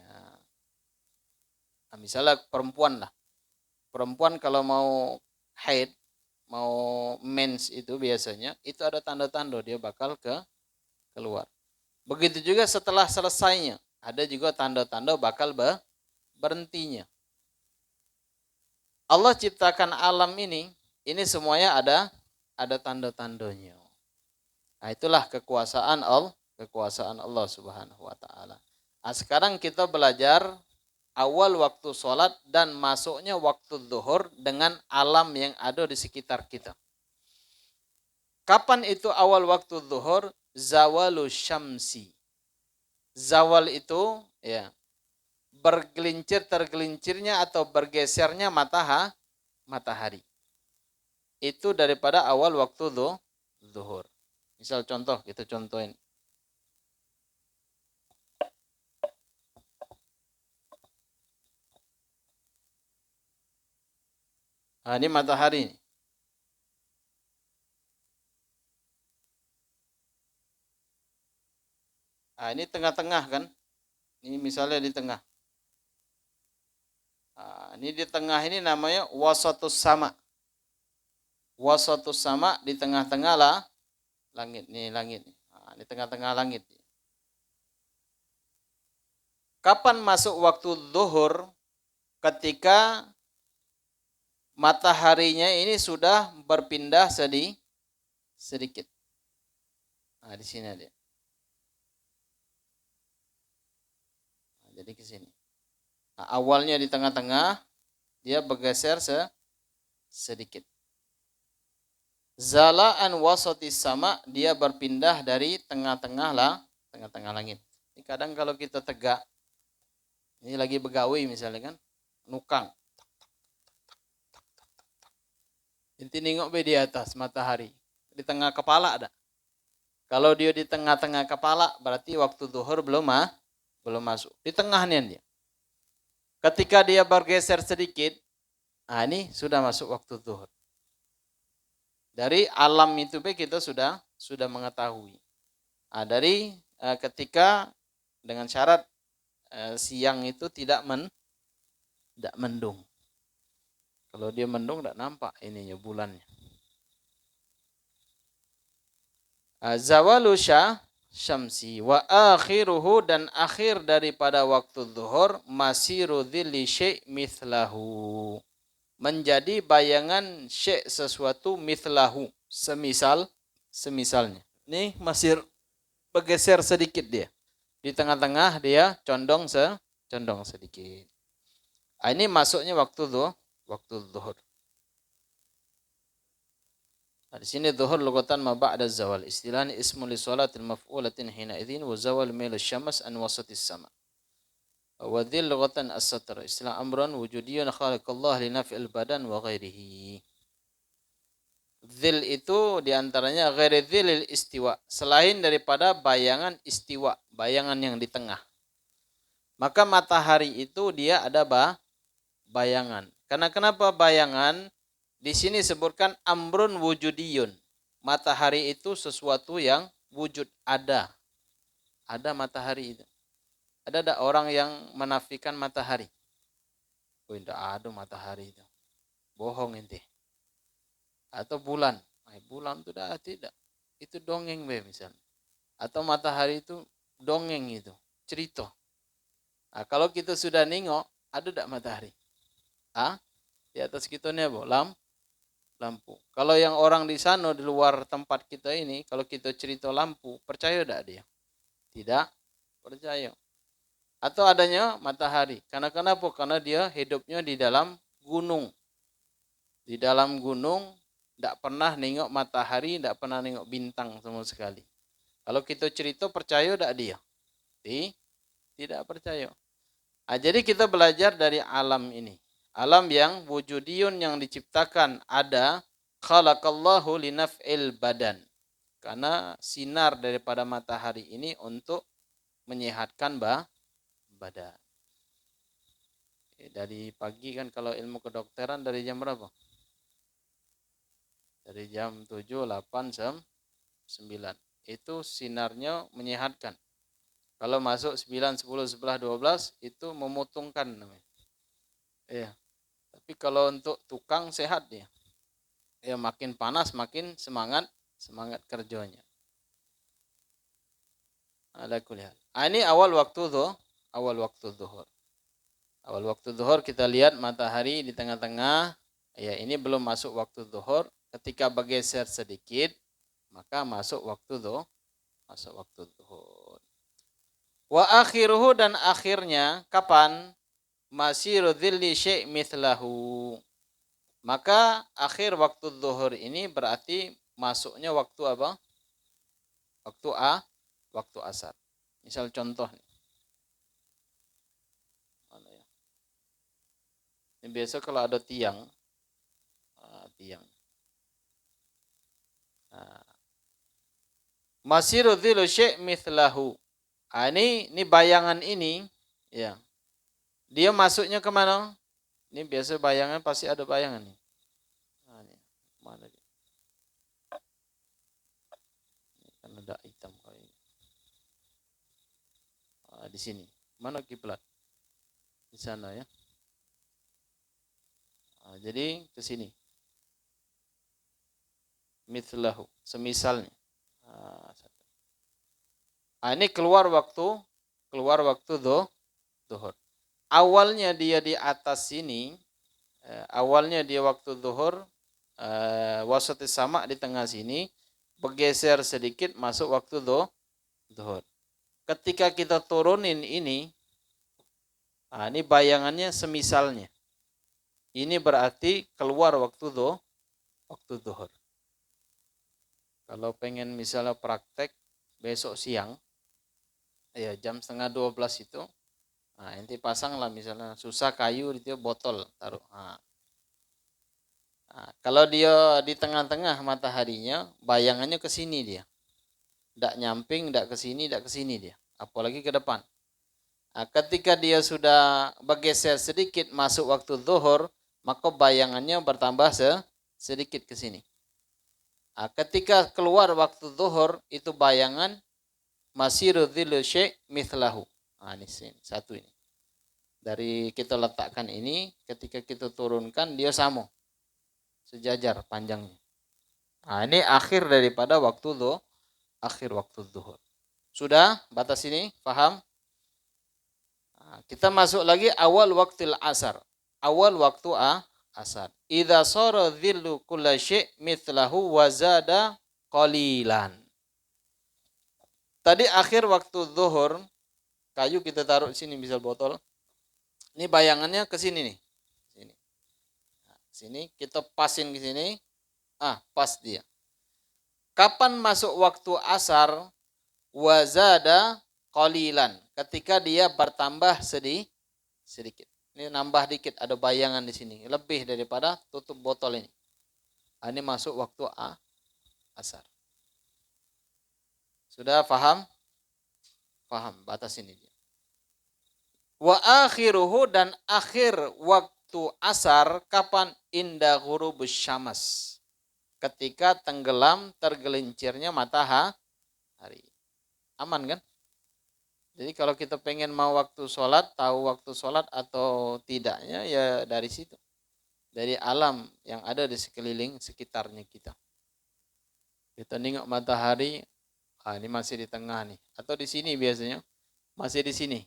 Nah, misalnya perempuan lah. Perempuan kalau mau haid, mau mens itu biasanya, itu ada tanda-tanda dia bakal keluar. Begitu juga setelah selesainya, ada juga tanda-tanda bakal berhentinya. Allah ciptakan alam ini semuanya ada tanda-tandanya. Nah, itulah kekuasaan Allah Subhanahu wa taala. Nah, sekarang kita belajar awal waktu sholat dan masuknya waktu zuhur dengan alam yang ada di sekitar kita. Kapan itu awal waktu zuhur? Zawalu syamsi. Zawal itu ya tergelincirnya atau bergesernya matahari. Itu daripada awal waktu zuhur. Misal contoh, kita contohin. Nah, ini matahari. Nah, ini tengah-tengah kan? Ini misalnya di tengah. Nah, ini di tengah ini namanya wasatus sama. Wasatus sama di tengah-tengah lah langit. Nih langit. Nah, di tengah-tengah langit. Kapan masuk waktu zuhur? Ketika mataharinya ini sudah berpindah sedikit. Nah, di sini ada. Nah, jadi ke sini. Nah, awalnya di tengah-tengah, dia bergeser sedikit. Zalaan wasatis sama, dia berpindah dari tengah-tengah langit. Ini kadang kalau kita tegak, ini lagi begawi misalnya kan, nukang. Inti nengok di atas matahari, di tengah kepala ada. Kalau dia di tengah-tengah kepala, berarti waktu zuhur belum masuk. Di tengahnya dia. Ketika dia bergeser sedikit, nah ini sudah masuk waktu zuhur. Dari alam itu kita sudah mengetahui. Nah, dari ketika dengan syarat siang itu tidak mendung. Kalau dia mendung tidak nampak ininya bulannya. Zawalu syamsi wa akhiruhu, dan akhir daripada waktu zuhur masiru dhilli syai' mithlahu, menjadi bayangan syai' sesuatu mithlahu, semisalnya. Ini masir bergeser sedikit dia. Di tengah-tengah dia condong sedikit. Ini masuknya waktu zuhur. Nah, di sini zuhur lugatan ma ba'da zawal. Istilahnya ismu li salatil maf'ulatin hina idzin wa zawal mil syams an wasatis sama. Wa dhil lugatan as-satr. Istilah amrun wujudiyun khalaqallah li naf'il badan wa ghairihi. Dhil itu diantaranya ghairi dhilil istiwa, selain daripada bayangan istiwa, bayangan yang di tengah. Maka matahari itu dia ada bayangan. Karena kenapa bayangan? Di sini sebutkan amrun wujudiyun. Matahari itu sesuatu yang wujud, ada. Ada matahari itu. Ada orang yang menafikan matahari. Oh, tidak ada matahari itu. Bohong ente. Atau bulan. Bulan itu tidak. Itu dongeng misalnya. Atau matahari itu dongeng itu. Cerita. Nah, kalau kita sudah nengok, ada tidak matahari? Di atas kita ini apa? Lampu. Kalau yang orang di sana di luar tempat kita ini, kalau kita cerita lampu, percaya tidak dia? Tidak percaya. Atau adanya matahari. Karena kenapa? Karena dia hidupnya di dalam gunung. Di dalam gunung, tidak pernah nengok matahari, tidak pernah nengok bintang sama sekali. Kalau kita cerita, percaya tidak dia? Tidak percaya. Nah, jadi kita belajar dari alam ini. Alam yang wujudiyun, yang diciptakan, ada, khalaqallahu linaf'il badan. Karena sinar daripada matahari ini untuk menyehatkan badan. Dari pagi kan kalau ilmu kedokteran dari jam berapa? Dari jam 7, 8, 9. Itu sinarnya menyehatkan. Kalau masuk 9, 10, 11, 12 itu memutungkan namanya. Iya. Tapi kalau untuk tukang sehat dia. Ya makin panas makin semangat kerjanya. Ala kulli hal. Ini awal waktu zuhur. Awal waktu zuhur kita lihat matahari di tengah-tengah. Ya, ini belum masuk waktu zuhur. Ketika bergeser sedikit, maka masuk waktu zuhur. Wa akhiruhu, dan akhirnya kapan? Masiru dhilli syai' mithlahu. Maka akhir waktu zuhur ini berarti masuknya waktu apa? Waktu asar. Misal contoh nih. Mana ya? Ini biasa kalau ada tiang. Masiru dhilli syai' mithlahu. Ini bayangan ini, ya. Dia masuknya kemana? Ini biasa bayangan pasti ada bayangan nih. Ini mana dia? Ini kan ada hitam kayak ini. Di sini. Mana kiblat? Di sana ya. Jadi ke sini. Mithlahu, semisalnya. Ini keluar waktu zuhur. Awalnya dia di atas sini, awalnya dia waktu zuhur, wasat sama di tengah sini, bergeser sedikit masuk waktu zuhur. Ketika kita turunin ini bayangannya semisalnya. Ini berarti keluar waktu zuhur. Kalau pengen misalnya praktek besok siang, ya jam 11:30 itu, nanti pasang lah misalnya susah kayu itu botol taruh. Kalau dia di tengah-tengah mataharinya, bayangannya ke sini dia, tidak nyamping, tidak ke sini dia, apalagi ke depan. Ketika dia sudah bergeser sedikit masuk waktu zuhur, maka bayangannya bertambah sedikit ke sini. Ketika keluar waktu zuhur, itu bayangan masiru dhillu syai' mithlahu. Ini satu ini. Dari kita letakkan ini, ketika kita turunkan dia sama. Sejajar panjangnya. Ini akhir daripada waktu zuhur. Sudah batas ini, paham? Kita masuk lagi awal waktu asar. Awal waktu asar. Idza sara dhillu kulla syai' mithlahu wa zada qalilan. Tadi akhir waktu zuhur, kayu kita taruh sini misal botol. Ini bayangannya ke sini nih. Sini. Sini kita pasin ke sini. Pas dia. Kapan masuk waktu asar? Wa zada qalilan. Ketika dia bertambah sedikit. Ini nambah dikit, ada bayangan di sini. Lebih daripada tutup botol ini. Ini masuk waktu asar. Sudah paham? Paham, batas ini dia. Wa akhiruhu, dan akhir waktu asar kapan? Inda ghurubus syams. Ketika tenggelam tergelincirnya matahari. Aman kan? Jadi kalau kita pengen mau waktu sholat, tahu waktu sholat atau tidaknya, ya dari situ. Dari alam yang ada di sekeliling sekitarnya kita. Kita nengok matahari, ini masih di tengah nih. Atau di sini biasanya, masih di sini.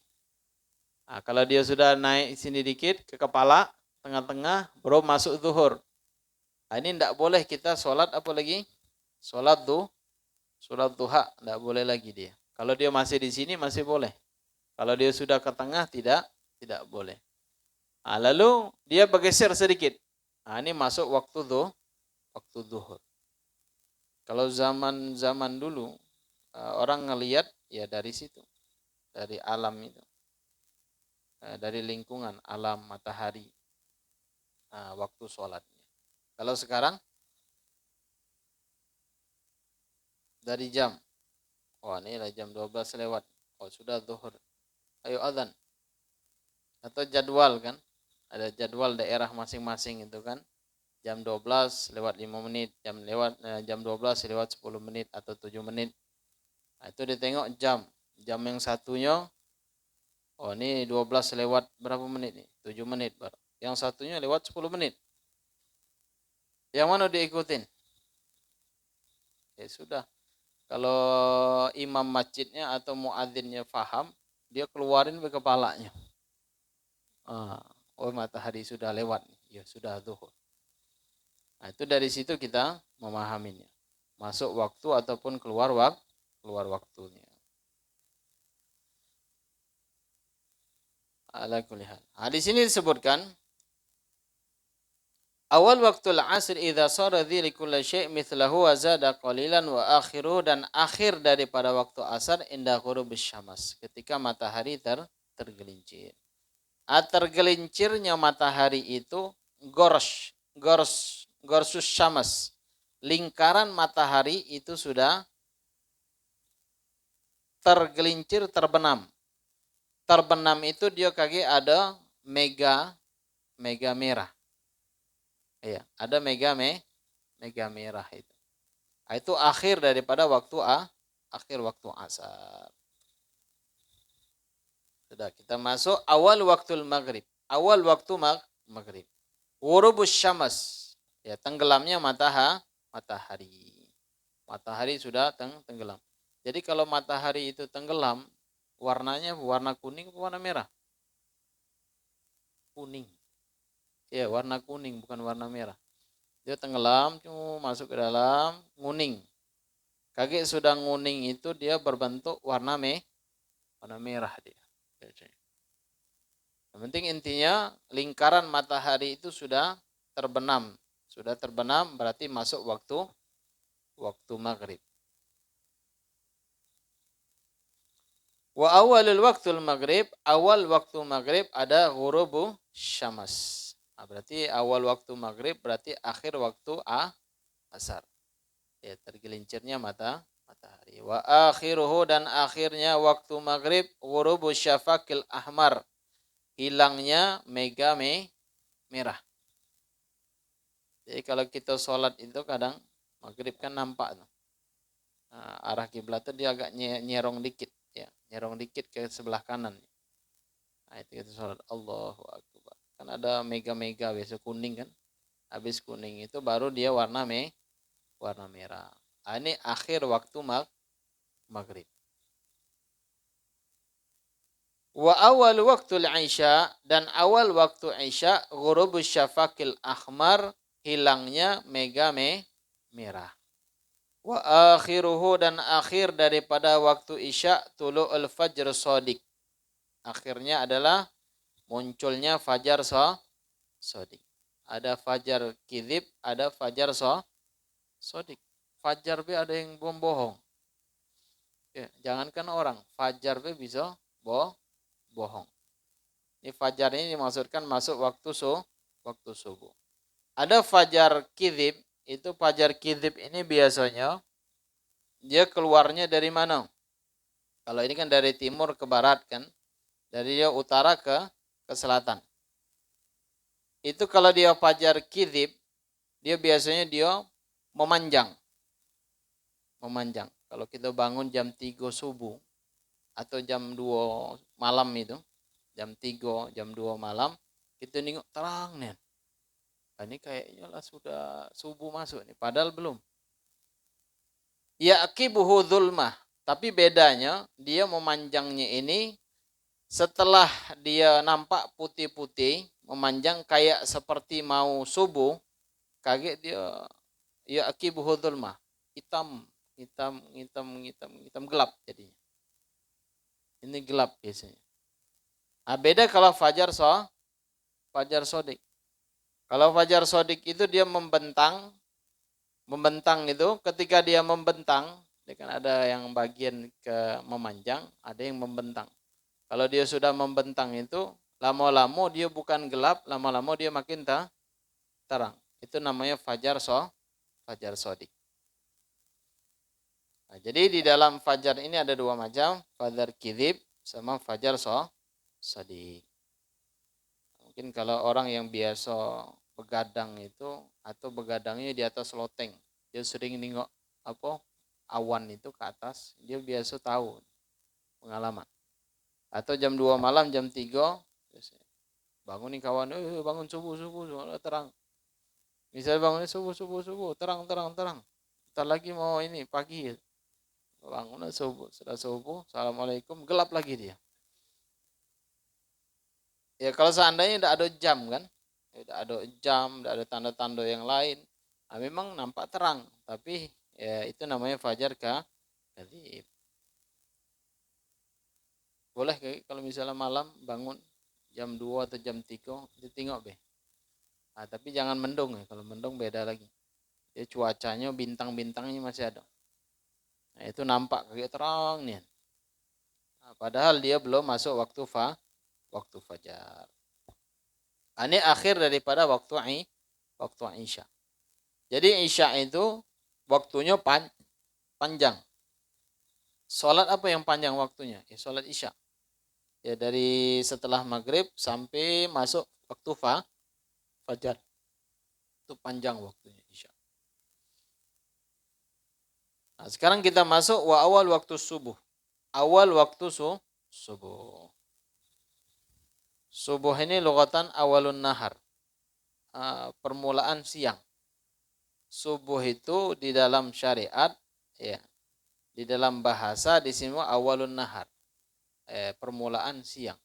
Kalau dia sudah naik sini dikit ke kepala, tengah-tengah, baru masuk zuhur. Ini tidak boleh kita sholat apalagi? Sholat duha, tidak boleh lagi dia. Kalau dia masih di sini masih boleh. Kalau dia sudah ke tengah tidak boleh. Lalu dia bergeser sedikit. Ini masuk waktu zuhur. Kalau zaman dulu orang ngelihat ya dari situ, dari alam itu, dari lingkungan alam matahari, waktu sholatnya. Kalau sekarang dari jam. Ini lah jam 12 lewat. Sudah zuhur. Ayo azan. Atau jadwal kan. Ada jadwal daerah masing-masing itu kan. Jam 12 lewat 5 menit. Jam 12 lewat 10 menit atau 7 menit. Itu ditengok jam. Jam yang satunya. Ini 12 lewat berapa menit nih? 7 menit baru. yang satunya lewat 10 menit. Yang mana diikutin? Ya sudah. Kalau imam masjidnya atau muadzinnya faham, dia keluarin ke kepalanya. Oh matahari sudah lewat, ya sudah zuhur. Nah, itu dari situ kita memahaminya. Masuk waktu ataupun keluar waktunya. Ala kulli hal. Nah, di sini disebutkan awal waktu al-asr idza sara dzili kulli syai' mithlahu wa zada qalilan wa akhiru, dan akhir daripada waktu asar inda ghurubus syams, ketika matahari tergelincir. Tergelincirnya matahari itu gorsus syams. Lingkaran matahari itu sudah tergelincir, terbenam. Terbenam itu dia kaki ada mega merah. Iya, ada mega merah itu. Itu akhir daripada akhir waktu asar. Sudah, kita masuk awal waktu maghrib. Awal waktu maghrib. Ghurubus syams. Ya, tenggelamnya matahari. Matahari sudah tenggelam. Jadi kalau matahari itu tenggelam, warnanya warna kuning atau warna merah? Kuning. Ya, warna kuning bukan warna merah. Dia tenggelam, masuk ke dalam, nguning. Kaki sudah nguning itu dia berbentuk warna merah dia. Yang penting intinya lingkaran matahari itu sudah terbenam. Sudah terbenam berarti masuk waktu maghrib. Wa awalul waktul maghrib, awal waktu maghrib ada ghurubu syams. Nah, berarti awal waktu maghrib berarti akhir waktu asar. Ya, tergelincirnya matahari. Wa akhiruhu, dan akhirnya waktu maghrib ghurubu syafaqil ahmar, hilangnya mega merah. Jadi kalau kita sholat itu kadang maghrib kan nampak tuh. Nah, arah kiblat itu dia agak nyerong dikit, ya, nyerong dikit ke sebelah kanan. Nah, itu kita sholat Allahu Akbar. Kan ada mega biasa kuning kan. Habis kuning itu baru dia warna merah. Nah, ini akhir waktu maghrib. Wa awal waktu isya, dan awal waktu isya ghurubus syafaqil ahmar, hilangnya mega merah. Wa akhiruhu, dan akhir daripada waktu isya tulu'ul fajr shadiq. Akhirnya adalah munculnya fajar shadiq. Ada fajar kizib, ada fajar shadiq. Fajar be ada yang bohong. Ya, jangankan orang, fajar be bisa bohong. Ini fajar ini dimaksudkan masuk waktu subuh. Ada fajar kizib, itu fajar kizib ini biasanya dia keluarnya dari mana? Kalau ini kan dari timur ke barat kan, dari dia utara ke selatan. Itu kalau dia fajar kizib, dia biasanya dia memanjang. Kalau kita bangun jam 3 subuh atau jam 2 malam itu, jam 3, jam 2 malam, kita nengok terang nih. Ini kayaknya lah sudah subuh masuk nih, padahal belum. Yaqibuhu dzulmah, tapi bedanya dia memanjangnya ini setelah dia nampak putih-putih, memanjang kayak seperti mau subuh, kaget dia yaqibuhu dzulmah, hitam gelap jadinya. Ini gelap biasanya. Nah, beda kalau fajar shadiq. Kalau fajar shadiq itu dia membentang itu, ketika dia membentang, dia kan ada yang bagian ke memanjang, ada yang membentang. Kalau dia sudah membentang itu, lama-lama dia bukan gelap, lama-lama dia makin terang. Itu namanya fajar shadiq. Nah, jadi di dalam fajar ini ada dua macam, fajar kizib sama fajar shadiq. Mungkin kalau orang yang biasa begadang itu, atau begadangnya di atas loteng, dia sering nengok awan itu ke atas, dia biasa tahu pengalaman. Atau jam 2 malam, jam 3, Bangun nih kawan, bangun subuh, terang. Misalnya bangunnya subuh, terang. Ntar lagi mau ini pagi. Bangun subuh, sudah subuh, assalamualaikum, gelap lagi dia. Ya kalau seandainya tidak ada jam kan, tidak ada jam, tidak ada tanda-tanda yang lain, memang nampak terang, tapi ya itu namanya fajar kadzib. Boleh kalau misalnya malam bangun jam 2 atau jam 3 tengok be. Tapi jangan mendung ya, kalau mendung beda lagi. Ya cuacanya bintang-bintangnya masih ada. Nah, itu nampak kayak terang nih. Padahal dia belum masuk waktu fajar. Ini akhir daripada waktu Isya. Jadi Isya itu waktunya panjang. Salat apa yang panjang waktunya? Ya salat Isya. Ya dari setelah maghrib sampai masuk waktu fajar. Itu panjang waktunya Isya. Nah, sekarang kita masuk awal waktu subuh. Awal waktu subuh. Subuh ini lugatan awalun nahar. Permulaan siang. Subuh itu di dalam syariat, ya, di dalam bahasa di sini awalun nahar. Permulaan siang.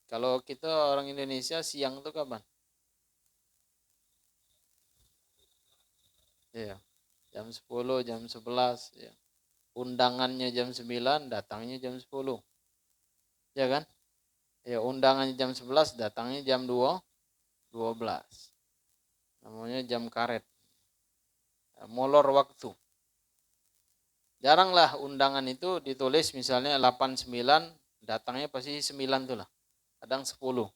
Kalau kita orang Indonesia siang itu kapan? Ya, jam 10, jam 11, ya. Undangannya jam 9, datangnya jam 10. Ya kan? Ya, undangannya jam 11, datangnya jam 12. Namanya jam karet. Molor waktu. Jaranglah undangan itu ditulis misalnya 8, 9, datangnya pasti 9 tuh lah. Kadang 10.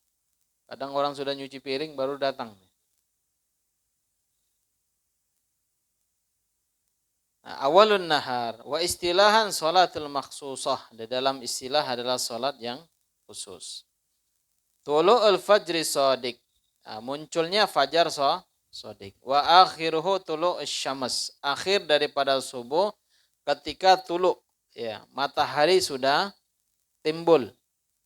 Kadang orang sudah nyuci piring baru datang. Nah, awalun nahar wa istilahan salatul maksusah. Di dalam istilah adalah salat yang khusus. Tulu'ul fajri shadiq. Munculnya fajar shadiq. Wa akhiruhu tulu'us syams. Akhir daripada subuh ketika tulu', ya, matahari sudah timbul,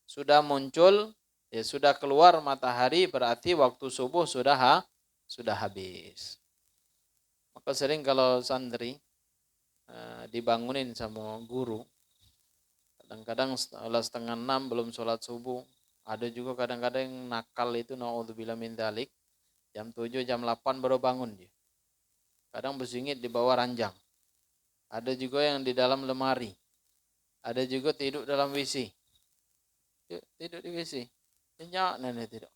sudah muncul, ya, sudah keluar matahari, berarti waktu subuh sudah habis. Maka sering kalau santri dibangunin sama guru, kadang-kadang setengah 6 belum sholat subuh. Ada juga kadang-kadang yang nakal itu, naudzubillah min dzalik, jam 7, jam 8 baru bangun dia. Kadang bersingit di bawah ranjang. Ada juga yang di dalam lemari. Ada juga tidur dalam WC. Tidur di WC. Nyenyak nenek tidur.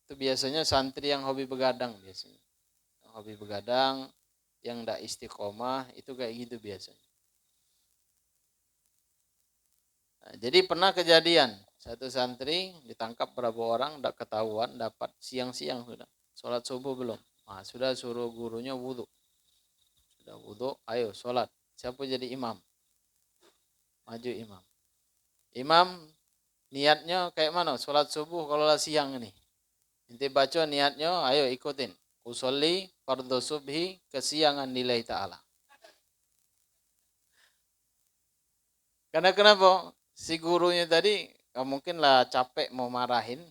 Itu biasanya santri yang hobi begadang biasanya. Yang hobi begadang, yang tidak istiqomah, itu kayak gitu biasanya. Nah, jadi pernah kejadian, satu santri ditangkap berapa orang, tidak ketahuan, dapat siang-siang sudah. Sholat subuh belum. Nah, sudah suruh gurunya wudhu. Sudah wudhu, ayo sholat. Siapa jadi imam? Maju imam. Imam niatnya kayak mana? Sholat subuh kalau lah siang ini. Nanti baca niatnya, ayo ikutin. Usolli fardhu subhi kesiangan nilai ta'ala. Karena kenapa? Si gurunya tadi mungkin lah capek mau marahin,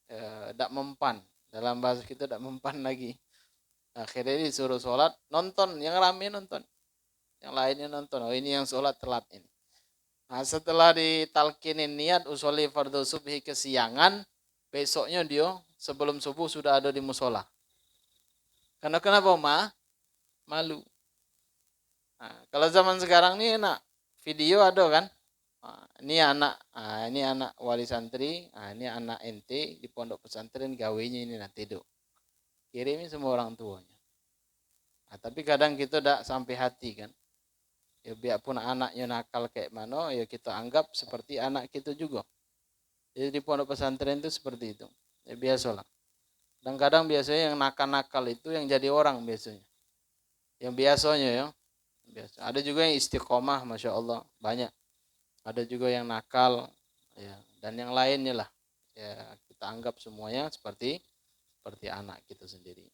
tidak mempan. Dalam bahasa kita tidak mempan lagi. Akhirnya disuruh sholat, nonton, yang rame nonton. Yang lainnya nonton, oh ini yang sholat telat ini. Nah, setelah ditalkinin niat usolli fardhu subhi kesiangan, besoknya dia sebelum subuh sudah ada di musola. Karena kenapa malu. Nah, kalau zaman sekarang ini enak, video ada kan? Nah, ini anak wali santri, ini anak ente di pondok pesantren gawainya ini nanti tidur. Kirimin semua orang tuanya. Nah, tapi kadang kita tidak sampai hati kan. Ya biarpun anaknya nakal kayak mana, ya kita anggap seperti anak kita juga. Jadi di pondok pesantren itu seperti itu. Ya biasalah. Dan kadang biasanya yang nakal-nakal itu yang jadi orang biasanya. Yang biasanya ya. Biasa. Ada juga yang istiqomah, Masya Allah. Banyak. Ada juga yang nakal. Ya. Dan yang lainnya lah. Ya, kita anggap semuanya seperti anak kita sendiri.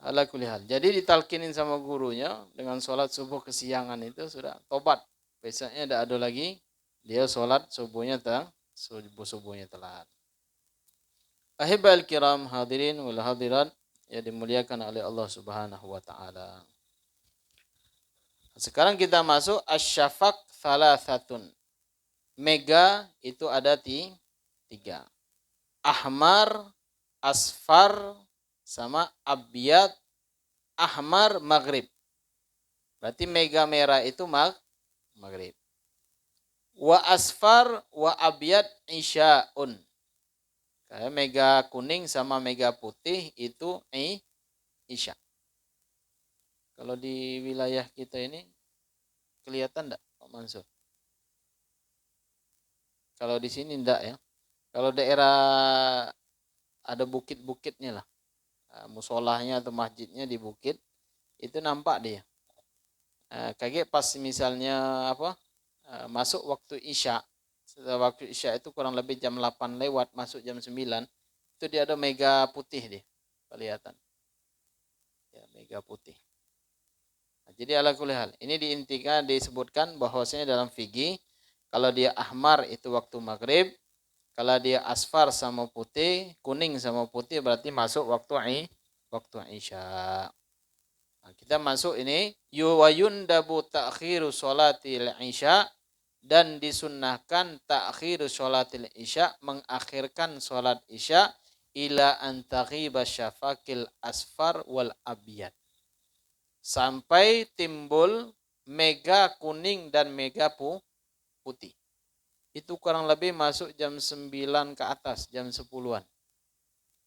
Ala kulli hal. Jadi ditalkinin sama gurunya dengan sholat subuh kesiangan itu sudah tobat. Besoknya tidak ada lagi dia sholat subuhnya telat. Ahibal kiram hadirin wal hadirat yang dimuliakan oleh Allah Subhanahu wa taala. Sekarang kita masuk asy-syafaq thalathatun. Mega itu ada tiga. Ahmar, asfar, sama abyad, ahmar, maghrib. Berarti mega merah itu maghrib. Wa asfar wa abyad isya'un. Kayak mega kuning sama mega putih itu isya. Kalau di wilayah kita ini kelihatan enggak Pak Mansur? Kalau di sini enggak ya. Kalau daerah ada bukit-bukitnya lah. Musolahnya atau masjidnya di bukit itu nampak dia. Kayak pas misalnya masuk waktu isya. Setelah waktu isya itu kurang lebih jam 8 lewat masuk jam 9 itu dia ada mega putih dia kelihatan. Ya, mega putih. Nah, jadi ala kulli hal ini disebutkan bahwasanya dalam fikih kalau dia ahmar itu waktu maghrib, kalau dia asfar sama putih, kuning sama putih berarti masuk waktu isya. Nah, kita masuk ini yuwayundabu ta'khiru sholatil isya dan disunnahkan ta'khiru sholatil isya mengakhirkan sholat isya ila antaghiba syafaqil asfar wal abyad. Sampai timbul mega kuning dan mega putih. Itu kurang lebih masuk jam 9 ke atas, jam 10-an.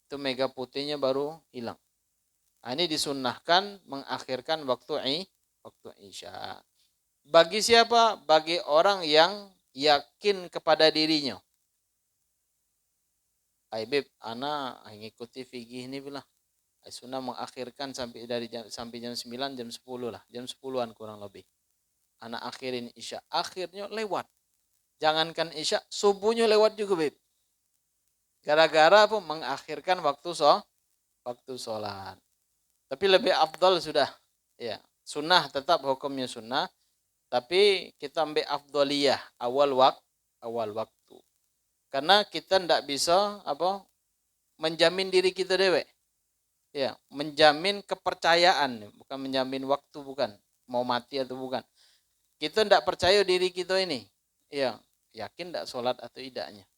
Itu mega putihnya baru hilang. Nah, ini disunnahkan mengakhirkan waktu isya. Bagi siapa? Bagi orang yang yakin kepada dirinya. Beb, ana ngikuti fikih ini bilang. Sunnah mengakhirkan sampai jam 9, jam 10 lah. Jam 10-an kurang lebih. Ana akhirin isya. Akhirnya lewat. Jangankan isya, subuhnya lewat juga, Beb. Gara-gara apa? Mengakhirkan waktu sholat. Tapi lebih afdal sudah. Ya, sunnah tetap hukumnya sunnah. Tapi kita ambil afdaliyah awal waktu. Karena kita tidak bisa menjamin diri kita dewek. Ya, menjamin kepercayaan, bukan menjamin waktu, bukan mau mati atau bukan. Kita tidak percaya diri kita ini. Ya, yakin tidak sholat atau tidaknya.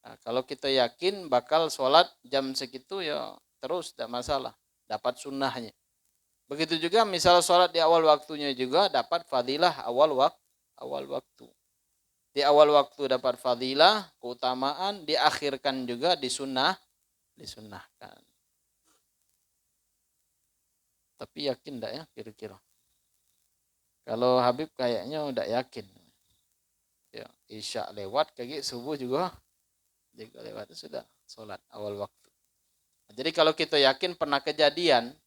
Nah, kalau kita yakin bakal sholat jam segitu ya terus tidak masalah, dapat sunnahnya. Begitu juga misal sholat di awal waktunya juga dapat fadilah awal waktu. Di awal waktu dapat fadilah, keutamaan, diakhirkan juga disunnahkan. Tapi yakin enggak ya kira-kira? Kalau Habib kayaknya udah yakin. Ya, isya lewat kayak subuh juga lewat itu sudah sholat awal waktu. Jadi kalau kita yakin pernah kejadian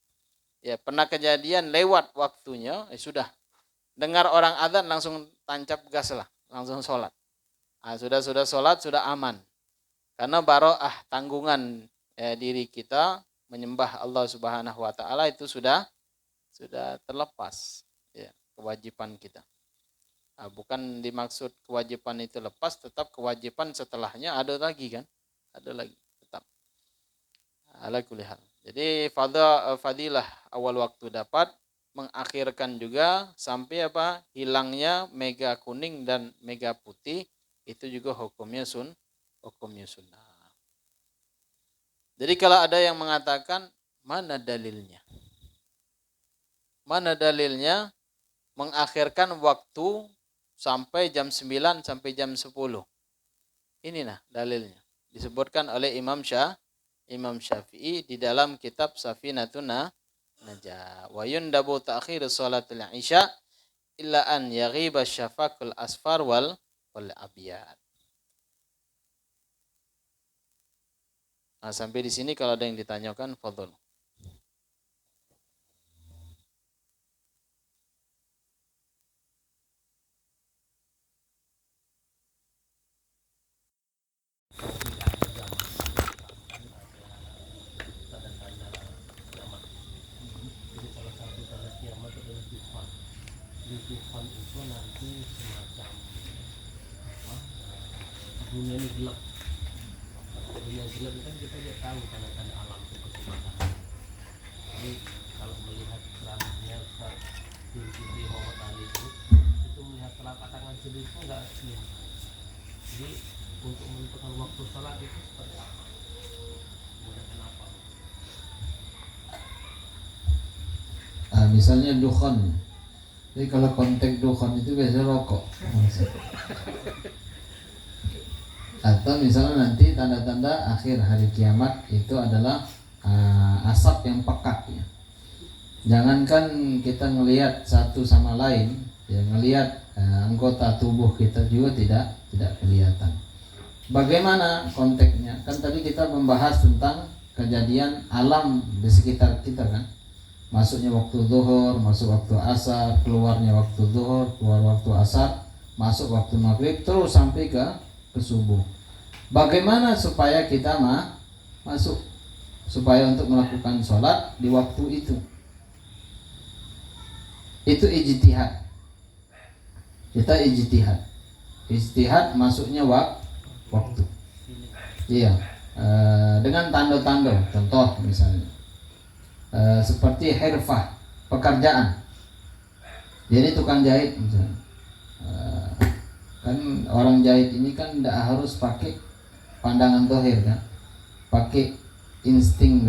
lewat waktunya, sudah. Dengar orang adzan langsung tancap gas lah, langsung sholat. Nah, sudah sholat, sudah aman. Karena baroah tanggungan diri kita menyembah Allah Subhanahu wa taala itu sudah terlepas ya, kewajiban kita. Nah, bukan dimaksud kewajiban itu lepas, tetap kewajiban setelahnya ada lagi kan? Ada lagi tetap. Ala kulli hal. Jadi fadilah awal waktu dapat, mengakhirkan juga sampai hilangnya mega kuning dan mega putih itu juga hukumnya sunnah. Jadi kalau ada yang mengatakan mana dalilnya? Mana dalilnya mengakhirkan waktu sampai jam 9 sampai jam 10? Ini dalilnya. Disebutkan oleh Imam Syafi'i di dalam kitab Safinatun Najah. Wa yundabu ta'khir sholatil isya illa an yaghiba syafaqul asfar wal abyad. Nah, sampai di sini kalau ada yang ditanyakan, fadhol. Tufan itu nanti semacam dunia ini gelap. Dunia gelap kan kita tidak tahu tanda-tanda alam itu kesempatan. Jadi kalau melihat ceramahnya Ustaz Zulkifli Muhammad Ali itu melihat telapak tangan sendiri itu nggak clear. Jadi untuk menentukan waktu sholat itu seperti apa? Kemudian kenapa? Misalnya dukhan. Jadi kalau konteks dukhan itu biasanya rokok. Atau misalnya nanti tanda-tanda akhir hari kiamat itu adalah asap yang pekat ya. Jangankan kita ngelihat satu sama lain, ya ngelihat anggota tubuh kita juga tidak kelihatan. Bagaimana konteksnya? Kan tadi kita membahas tentang kejadian alam di sekitar kita kan. Masuknya waktu zuhur, masuk waktu asar, keluarnya waktu zuhur, keluar waktu asar, masuk waktu maghrib, terus sampai ke subuh. Bagaimana supaya kita masuk, supaya untuk melakukan sholat di waktu itu? Itu ijtihad. Kita ijtihad. Ijtihad masuknya waktu. Iya. Dengan tanda-tanda. Contoh misalnya. Seperti hirfah, pekerjaan. Jadi tukang jahit misalnya. Kan orang jahit ini kan tidak harus pakai pandangan dohir kan, pakai insting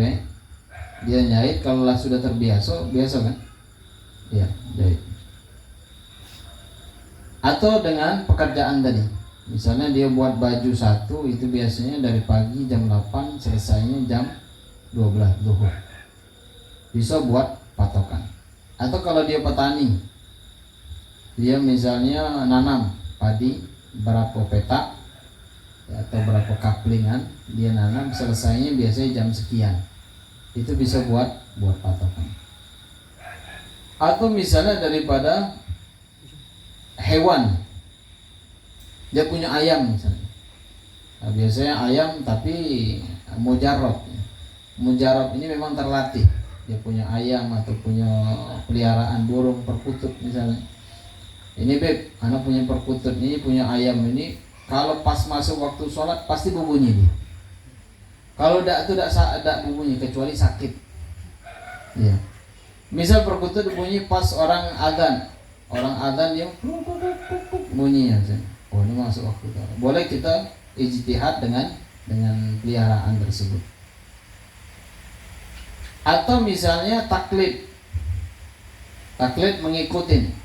dia jahit. Kalau lah sudah terbiasa biasa kan, ya jahit. Atau dengan pekerjaan tadi, misalnya dia buat baju satu itu biasanya dari pagi jam 8 selesainya jam 12 zuhur, bisa buat patokan. Atau kalau dia petani, dia misalnya nanam padi berapa petak atau berapa kaplingan, dia nanam selesainya biasanya jam sekian, itu bisa buat patokan. Atau misalnya daripada hewan, dia punya ayam misalnya, nah, biasanya ayam tapi mujarab ini memang terlatih, dia punya ayam atau punya peliharaan burung perkutut misalnya. Ini beb, anak punya perkutut ini, punya ayam ini, kalau pas masuk waktu sholat pasti berbunyi dia. Kalau tidak berbunyi kecuali sakit. Ya. Misal perkutut bunyi pas orang adzan dia bunyinya. Oh ini masuk waktu sholat. Boleh kita ijtihad dengan peliharaan tersebut. Atau misalnya taklid mengikutin.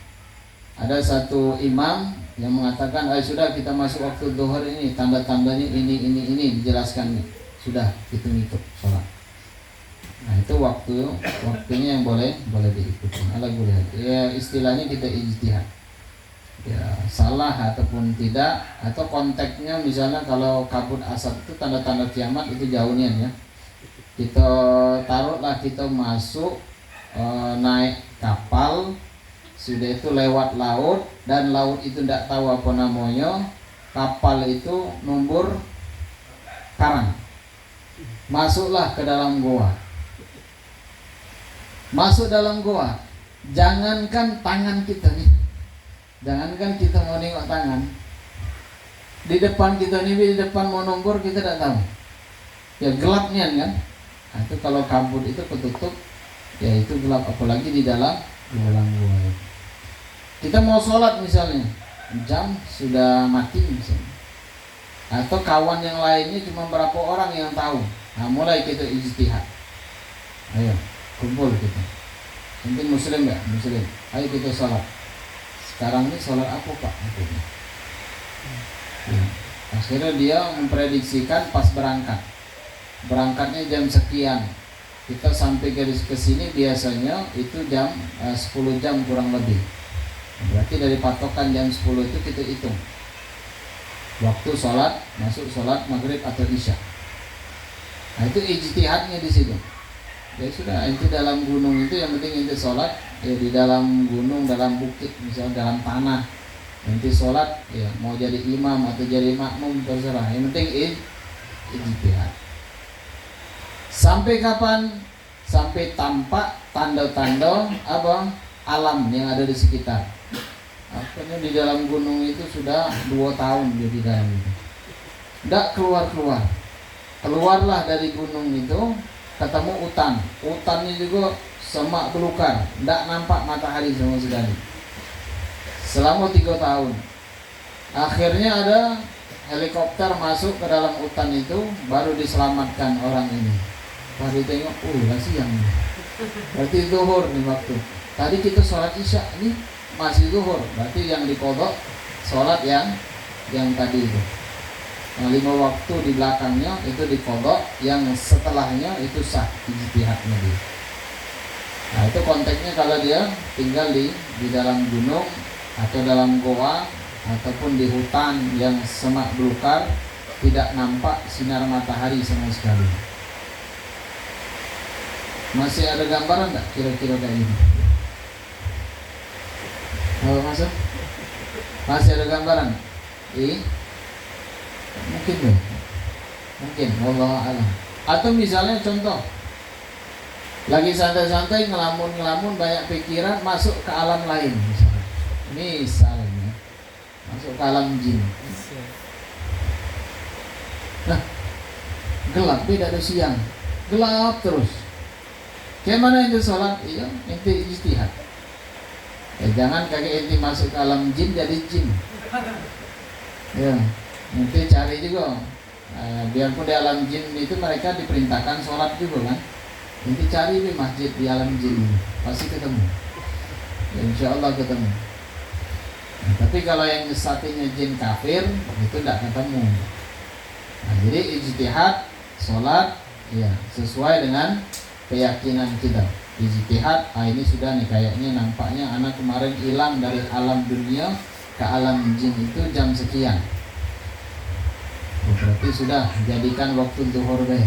Ada satu imam yang mengatakan, sudah kita masuk waktu zuhur ini, tanda-tandanya ini dijelaskan nih. Sudah kita ngikut sholat. Nah itu waktunya yang boleh diikuti. Ala boleh. Ya istilahnya kita ijtihad. Ya salah ataupun tidak, atau konteksnya misalnya kalau kabut asap itu tanda-tanda kiamat itu jauhnya ya. Kita taruhlah kita masuk naik kapal, sudah itu lewat laut, dan laut itu tidak tahu apa namanya, kapal itu numbur karang, masuklah ke dalam goa. Masuk dalam goa, jangankan tangan kita nih, jangankan kita mau nengok tangan, di depan kita nih, di depan mau numbur kita tidak tahu, ya gelapnya kan. Nah, itu kalau kabut itu ketutup, ya itu gelap, apalagi di dalam goa. Kita mau sholat misalnya, jam sudah mati misalnya, atau kawan yang lainnya cuma berapa orang yang tahu. Nah mulai kita ijtihad, ayo kumpul kita, penting muslim nggak muslim, ayo kita sholat. Sekarang ini sholat apa pak? Ya. Akhirnya dia memprediksikan pas berangkatnya jam sekian, kita sampai ke sini biasanya itu jam 10 jam kurang lebih. Berarti dari patokan jam 10 itu kita hitung waktu sholat, masuk sholat maghrib atau isya. Nah itu ijtihadnya di situ. Ya sudah, itu dalam gunung itu yang penting itu sholat, ya di dalam gunung, dalam bukit, misalnya dalam tanah, nanti sholat, ya mau jadi imam atau jadi makmum terserah. Yang penting ijtihad. Sampai kapan? Sampai tampak tanda-tanda apa? Alam yang ada di sekitar. Akhirnya di dalam gunung itu sudah 2 tahun dia di dalam itu. Ndak keluar-keluar. Keluarlah dari gunung itu, ketemu hutan. Hutannya juga semak belukar, ndak nampak matahari sama sekali. Selama 3 tahun. Akhirnya ada helikopter masuk ke dalam hutan itu, baru diselamatkan orang ini. Baru tengok, lah siang. Berarti zuhur nih waktu. Tadi kita sholat isya, ini masih zuhur. Berarti yang dikodok sholat yang tadi itu. Yang 5 waktu di belakangnya itu dikodok, yang setelahnya itu sah ijtihadnya dia. Nah itu konteksnya kalau dia tinggal di dalam gunung atau dalam goa ataupun di hutan yang semak belukar, tidak nampak sinar matahari sama sekali. Masih ada gambaran nggak kira-kira kayak gini? Halo masuk? Masih ada gambaran? Mungkin deh. Mungkin, wallahu a'lam. Atau misalnya contoh, lagi santai-santai ngelamun banyak pikiran, masuk ke alam lain misalnya masuk ke alam jin. Nah, gelap, beda ada siang, gelap terus. Kayak mana ente sholat? Iya, ente ijtihad. Jangan kayak ente masuk ke alam jin jadi jin. Ya, ente cari juga. Biarpun di alam jin itu mereka diperintahkan sholat juga kan. Ente cari di masjid di alam jin ini, pasti ketemu. Ya, insya Allah ketemu. Nah, tapi kalau yang satunya jin kafir itu tidak ketemu. Nah, jadi ijtihad sholat ya sesuai dengan keyakinan kita. Ijtihad, ini sudah nih kayaknya nampaknya anak kemarin hilang dari alam dunia ke alam jin itu jam sekian. Berarti sudah jadikan waktu zuhur deh,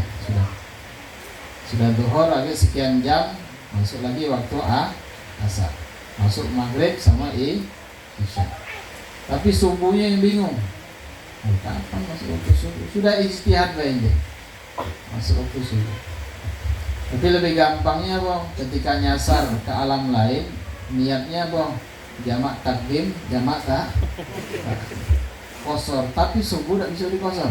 sudah zuhur lagi sekian jam, masuk lagi waktu asar, masuk maghrib sama isya. Tapi subuhnya yang bingung, kapan masuk waktu subuh? Sudah ijtihad deh, masuk waktu subuh. Tapi lebih gampangnya bang, ketika nyasar ke alam lain, niatnya bang jamak takdim, jamak kosor. Tapi subuh tidak bisa dikosor.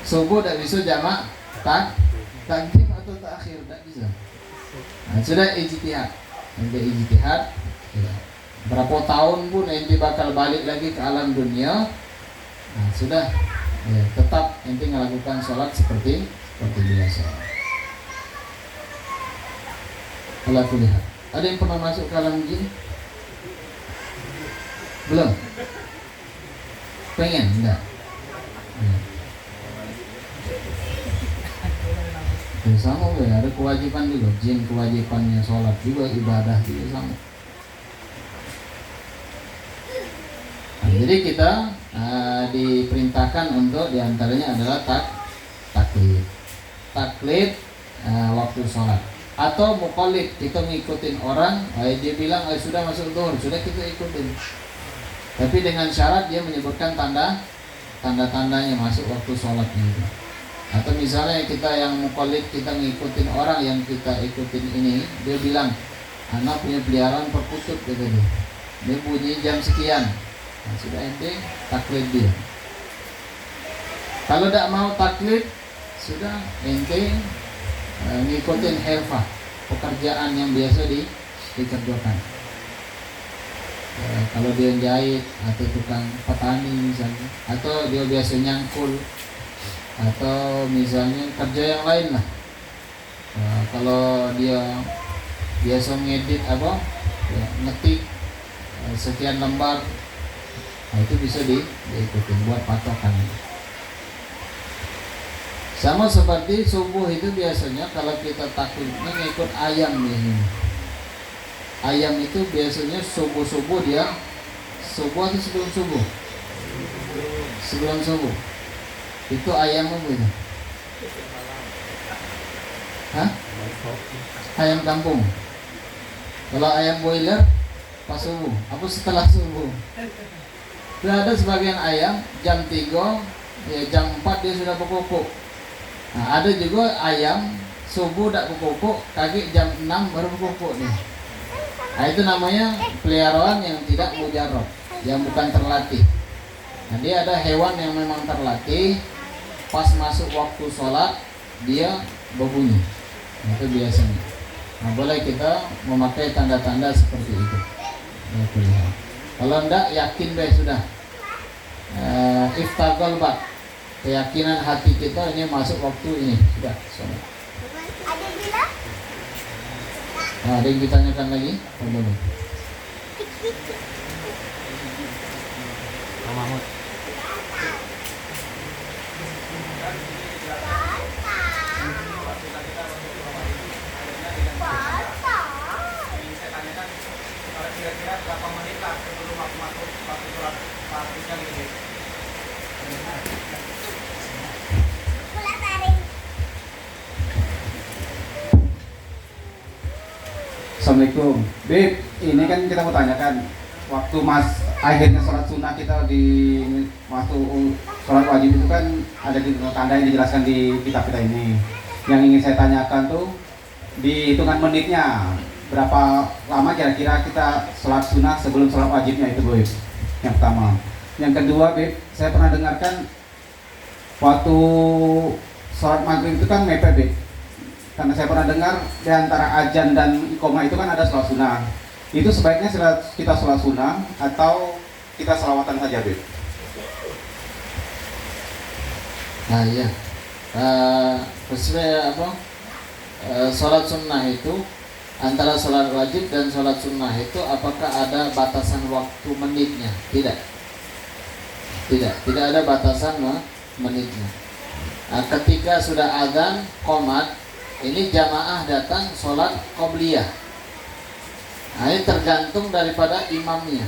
Subuh tidak bisa jamak takdim atau takhir, tidak bisa. Nah, sudah ijtihad, ente ijtihad. Ya. Berapa tahun pun ente bakal balik lagi ke alam dunia. Nah, sudah, ya, tetap ente melakukan sholat seperti biasa. Kalau aku lihat, ada yang pernah masuk ke alam jin? Belum? Pengen? Enggak? Ya, sama ya, ada kewajiban juga. Jin kewajibannya sholat juga, ibadah juga sama. Nah, jadi kita diperintahkan untuk diantaranya adalah taklid waktu sholat. Atau muqallid, kita ngikutin orang, dia bilang sudah masuk zuhur, sudah kita ikutin. Tapi dengan syarat dia menyebutkan tanda-tandanya masuk waktu sholatnya itu. Atau misalnya kita yang muqallid, kita ngikutin orang yang kita ikutin ini, dia bilang anak punya peliharaan perkutut gitu dia bunyi jam sekian. Nah, sudah ente taklid dia. Kalau tidak mau taklid, sudah ente ngikutin herfah, pekerjaan yang biasa dikerjakan. Kalau dia jahit atau tukang petani misalnya, atau dia biasa nyangkul, atau misalnya kerja yang lain lah. Kalau dia biasa ngedit ngetik sekian lembar, itu bisa diikutin buat patokan. Sama seperti subuh itu biasanya kalau kita taklidnya ngikut ayam ini. Ayam itu biasanya subuh dia subuh atau sebelum subuh? Sebelum subuh. Itu ayam apa itu? Hah? Ayam kampung. Kalau ayam boiler pas subuh, apa setelah subuh? Sudah ada sebagian ayam jam 3, ya jam 4 dia sudah berkokok. Nah, ada juga ayam subuh tak berkokok, kaki jam 6 baru berkokok nih. Nah, itu namanya peliharaan yang tidak mujarrab, yang bukan terlatih. Nah, dia ada hewan yang memang terlatih, pas masuk waktu sholat dia berbunyi. Nah, itu biasanya. Nah, boleh kita memakai tanda-tanda seperti itu. Kalau enggak, yakin deh sudah. Iftagol bak, keyakinan hati kita ini masuk waktu ini sudah sholat. Nah, ada yang ditanyakan lagi? Boleh. Pak Mahmud. Kira-kira berapa menit lah sebelum aku masuk waktu sholat fardunya gitu. Assalamualaikum, Bib. Ini kan kita mau tanyakan waktu akhirnya sholat sunnah kita di waktu sholat wajib itu kan ada di tanda yang dijelaskan di kitab kita ini. Yang ingin saya tanyakan tuh di hitungan menitnya berapa lama kira-kira kita sholat sunnah sebelum sholat wajibnya itu, Bib. Yang pertama. Yang kedua, Bib, saya pernah dengarkan waktu sholat maghrib itu kan mepet, Bib. Karena saya pernah dengar di antara azan dan iqomah itu kan ada sholat sunnah. Itu sebaiknya kita sholat sunnah atau kita sholawatan saja, Bib? Nah, iya. Sholat sunnah itu antara sholat wajib dan sholat sunnah itu apakah ada batasan waktu menitnya? Tidak ada batasan menitnya. Nah, ketika sudah azan qomat, ini jamaah datang sholat qobliyah. Nah, ini tergantung daripada imamnya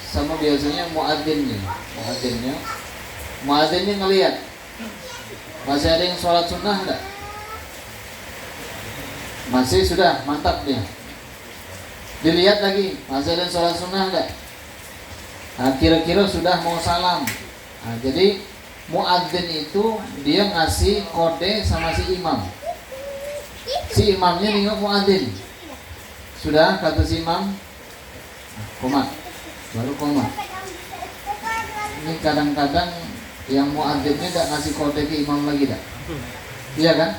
sama biasanya muadzinnya ngelihat masih ada yang sholat sunnah enggak? Masih, sudah mantap dia. Dilihat lagi masih ada yang sholat sunnah enggak? Nah, kira-kira sudah mau salam. Nah, jadi muadzin itu dia ngasih kode sama si imam. Si imamnya nengok muadzin. Sudah kata si imam, komat, baru komat. Ini kadang-kadang yang muadzinnya tidak ngasih kode ke imam lagi dah. Iya kan?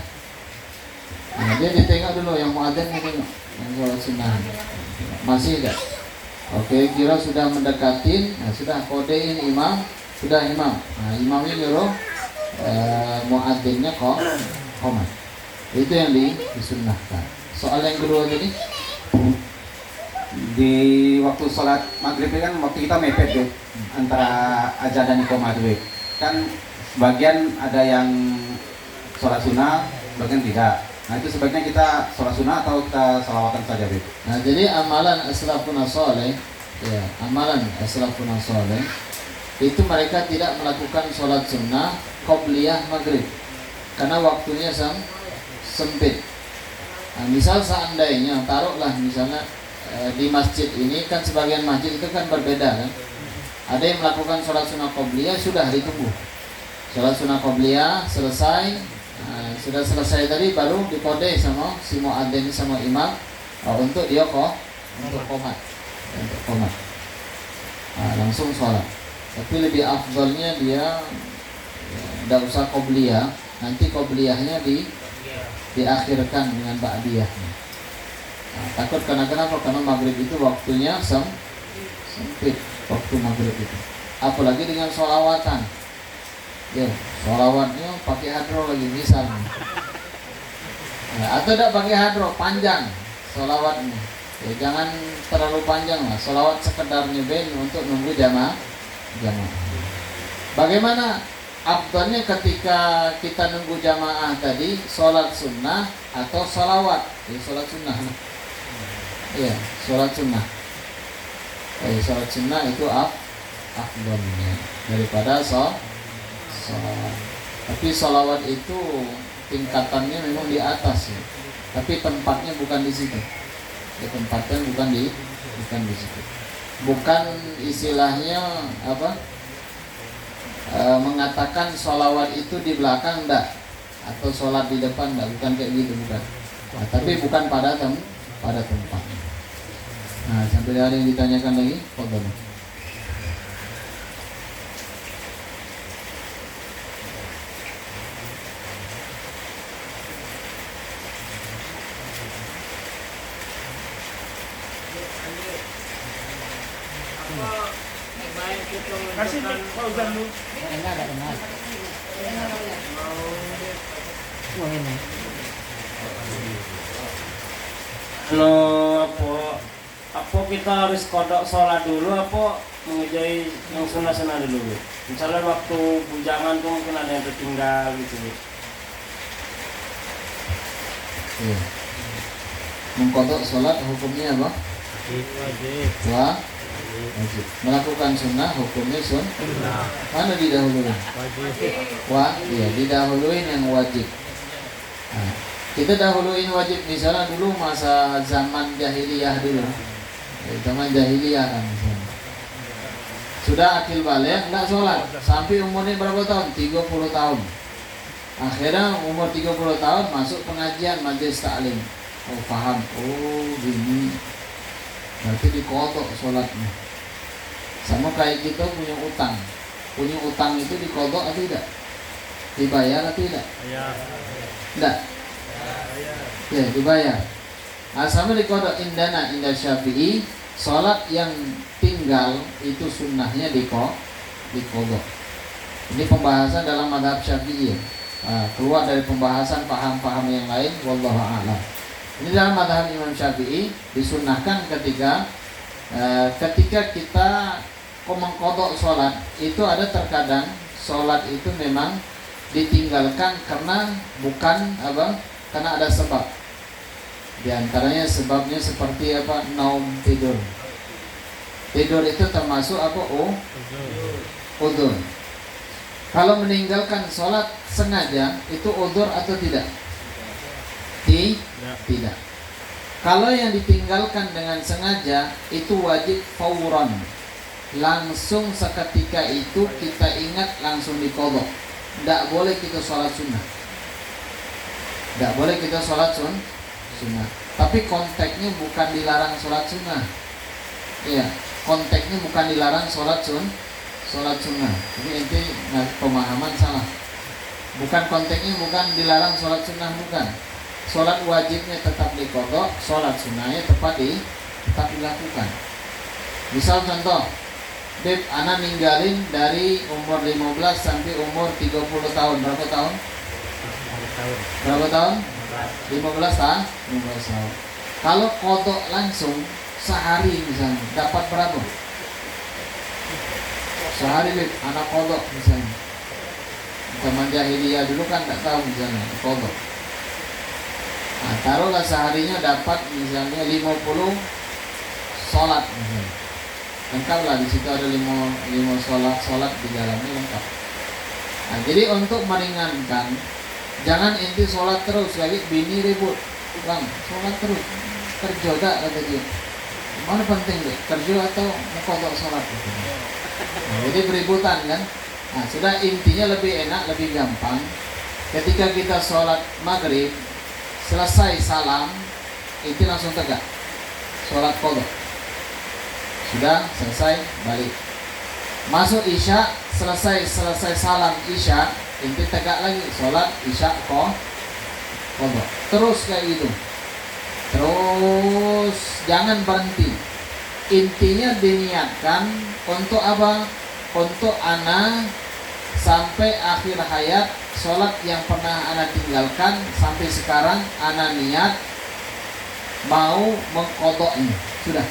Nah, dia ditengok dulu yang muadzin, tengok yang sholat sunnah masih tidak. Oke, kira sudah mendekatin. Nah, sudah kodein imam, sudah imam. Nah, imamnya nyuruh muadzinnya komat. Itu yang disunnahkan. Soal yang kedua tadi, di waktu sholat maghrib kan waktu kita mepet, Bib, antara azan dan iqomah, Bib. Kan sebagian ada yang sholat sunnah, sebagian tidak. Nah, itu sebaiknya kita sholat sunnah atau kita sholawatan saja, Bib? nah jadi amalan as-salafun as-saleh, ya, amalan as-salafun as-saleh itu mereka tidak melakukan sholat sunnah qobliyah maghrib karena waktunya sempit. Nah, misal seandainya taruhlah misalnya di masjid ini kan sebagian masjid itu kan berbeda kan. Ada yang melakukan sholat sunnah qobliyah sudah ditunggu. Sholat sunnah qobliyah selesai, sudah selesai tadi baru dikode sama si muadzin sama imam untuk dia untuk komat. Nah, langsung sholat. Tapi lebih afdalnya dia tidak usah qobliyah, nanti qobliyahnya diakhirkan dengan ba'diyah. Nah, takut kenapa? Karena maghrib itu waktunya sempit, waktu maghrib itu. Apalagi dengan sholawatan. Ya, sholawatnya pakai hadro lagi misalnya. Nah, atau tidak pakai hadro, panjang sholawatnya. Ya, jangan terlalu panjang lah. Sholawat sekedar nyeben untuk nunggu jamaah. Bagaimana afdalnya ketika kita nunggu jamaah tadi, sholat sunnah atau sholawat? Ya, sholat sunnah. Iya, sholat sunnah. Sholat sunnah itu afdalnya daripada sholawat. Tapi sholawat itu tingkatannya memang di atas ya. Tapi tempatnya bukan di situ. Ya, tempatnya bukan di situ. Bukan istilahnya apa? Mengatakan sholawat itu di belakang enggak, atau sholat di depan enggak, bukan kayak gitu, bukan. Nah, tapi bukan pada tempatnya. Nah, sampai ada yang ditanyakan lagi, Kasih Fauzan dulu. Enggak ada kenal. Wah ini. Halo, apa kita harus kodok sholat dulu apa mengerjai yang sunnah-sunnah dulu? Misalnya waktu bujangan tuh mungkin ada yang tertinggal gitu. Iya. Mengkodok sholat hukumnya apa? Wajib. Wajib. Melakukan sunnah hukumnya mana didahuluin? Wajib. Iya, didahuluin yang wajib. Nah, kita dahuluin wajib misalnya dulu masa zaman jahiliyah dulu. Zaman jahiliyah kan misalnya. Sudah akil balik enggak sholat sampai umurnya berapa tahun? 30 tahun. Akhirnya umur 30 tahun masuk pengajian majelis taklim. Oh paham, oh gini. Berarti dikodok sholatnya. Sama kayak kita punya utang. Punya utang itu dikodok atau tidak? Dibayar atau tidak? Tidak. Ya dibayar. Nah, sama dikodok indana indah Syafi'i. Sholat yang tinggal itu sunnahnya dikodok. Ini pembahasan dalam madhab Syafi'i. Keluar dari pembahasan paham-paham yang lain. Wallahu a'lam. Ini dalam madhab Imam Syafi'i disunnahkan ketika kita mengkodok sholat itu ada terkadang sholat itu memang ditinggalkan karena bukan karena ada sebab. Di antaranya sebabnya seperti naum tidur. Tidur itu termasuk udzur. Kalau meninggalkan sholat sengaja itu udzur atau tidak? Tidak. Kalau yang ditinggalkan dengan sengaja itu wajib fauran. Langsung seketika itu kita ingat langsung dikodok. Tidak boleh kita sholat sunnah. Tidak boleh kita sholat sunnah. Tapi konteksnya bukan dilarang sholat sunnah. Iya, konteksnya bukan dilarang sholat sunnah. Jadi inti pemahaman salah. Bukan konteksnya bukan dilarang sholat sunnah, bukan. Sholat wajibnya tetap dikodok, sholat sunnahnya tetap dilakukan. Misal contoh, Beb, anak ninggalin dari umur 15 sampai umur 30 tahun. Berapa tahun? 15 tahun. Kalau kodok langsung sehari misalnya, dapat berapa? Sehari Beb, anak kodok misalnya. Zaman jahiliyah dulu kan tak tahu misalnya kodok. Nah, taruhlah seharinya dapat misalnya 50 sholat misalnya. Lengkap lah, di situ ada 5 sholat di dalamnya lengkap. Nah, jadi untuk meringankan, jangan inti sholat terus lagi bini ribut, bang sholat terus kerja gak kata dia. Mana penting deh kerja atau mengkodok sholat? Nah, jadi beributan kan. Nah, sudah intinya lebih enak, lebih gampang. Ketika kita sholat maghrib selesai salam itu langsung tegak sholat kodok. Sudah selesai balik. Masuk isya selesai salam isya inti tegak lagi sholat isya kodok. Terus kayak gitu. Terus jangan berhenti. Intinya diniatkan untuk apa? Untuk anak sampai akhir hayat sholat yang pernah anak tinggalkan sampai sekarang anak niat mau mengkodoknya. Sudah.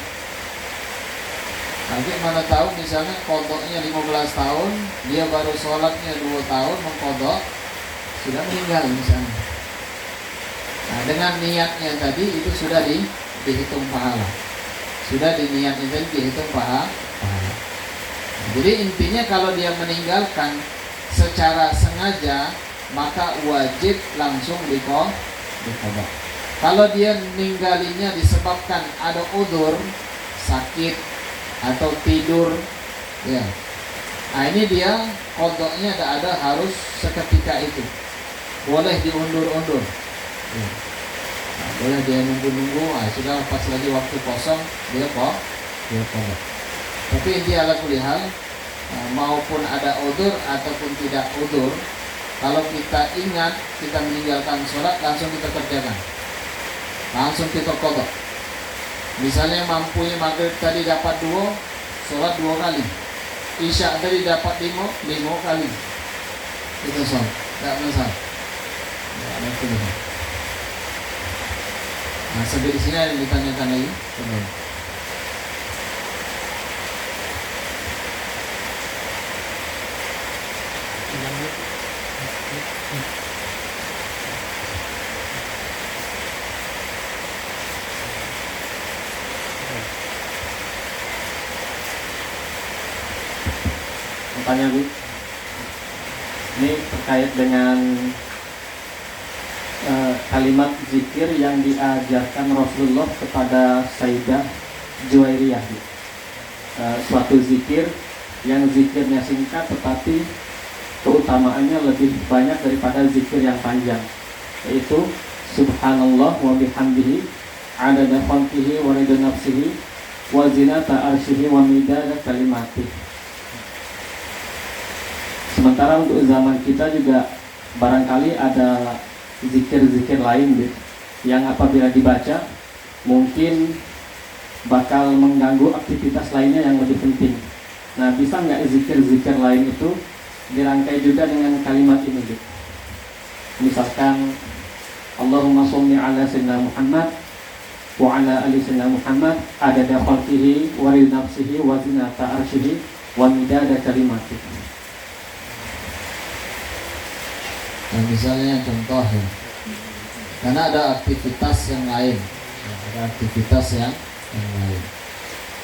Nanti mana tahu misalnya kodoknya 15 tahun, dia baru sholatnya 2 tahun mengkodok, sudah meninggal misalnya. Nah, dengan niatnya tadi itu sudah dihitung pahala. Sudah diniatnya tadi dihitung pahala. Jadi intinya kalau dia meninggalkan secara sengaja maka wajib langsung dikodok. Kalau dia meninggalinnya disebabkan ada udzur, sakit atau tidur, ya. Nah ini dia kodoknya ada harus seketika itu. Boleh diundur-undur. Ya. Nah, boleh dia nunggu-nunggu. Sudah pas lagi waktu kosong dia kodok. Tapi inti ala kulli hal, maupun ada udzur ataupun tidak udzur, kalau kita ingat kita meninggalkan sholat langsung kita kerjakan, langsung kita kodok. Misalnya mampunya maghrib tadi dapat 2, sholat 2 kali. Isya tadi dapat 5 kali kita sholat, tidak masalah, tidak ada pilihan. Nah, sampai di sini ada yang ditanyakan lagi. Tanya Bu, ini terkait dengan kalimat zikir yang diajarkan Rasulullah kepada Sayyidah Juwairiyah, Bu. Suatu zikir yang zikirnya singkat tetapi keutamaannya lebih banyak daripada zikir yang panjang, yaitu Subhanallah wa bihamdihi adada khalqihi wa ridha nafsihi wa zinata arsyihi wa midada kalimatihi. Sementara untuk zaman kita juga barangkali ada zikir-zikir lain gitu, yang apabila dibaca mungkin bakal mengganggu aktivitas lainnya yang lebih penting. Nah, bisa nggak zikir-zikir lain itu dirangkai juga dengan kalimat ini gitu? Misalkan Allahumma sholli ala sayyidina Muhammad wa ala ali sayyidina Muhammad adada khalqihi wa ridha nafsihi wa zinata arsyihi wa midada kalimatihi. Nah, misalnya contoh ya, karena ada aktivitas yang lain, ada aktivitas yang lain.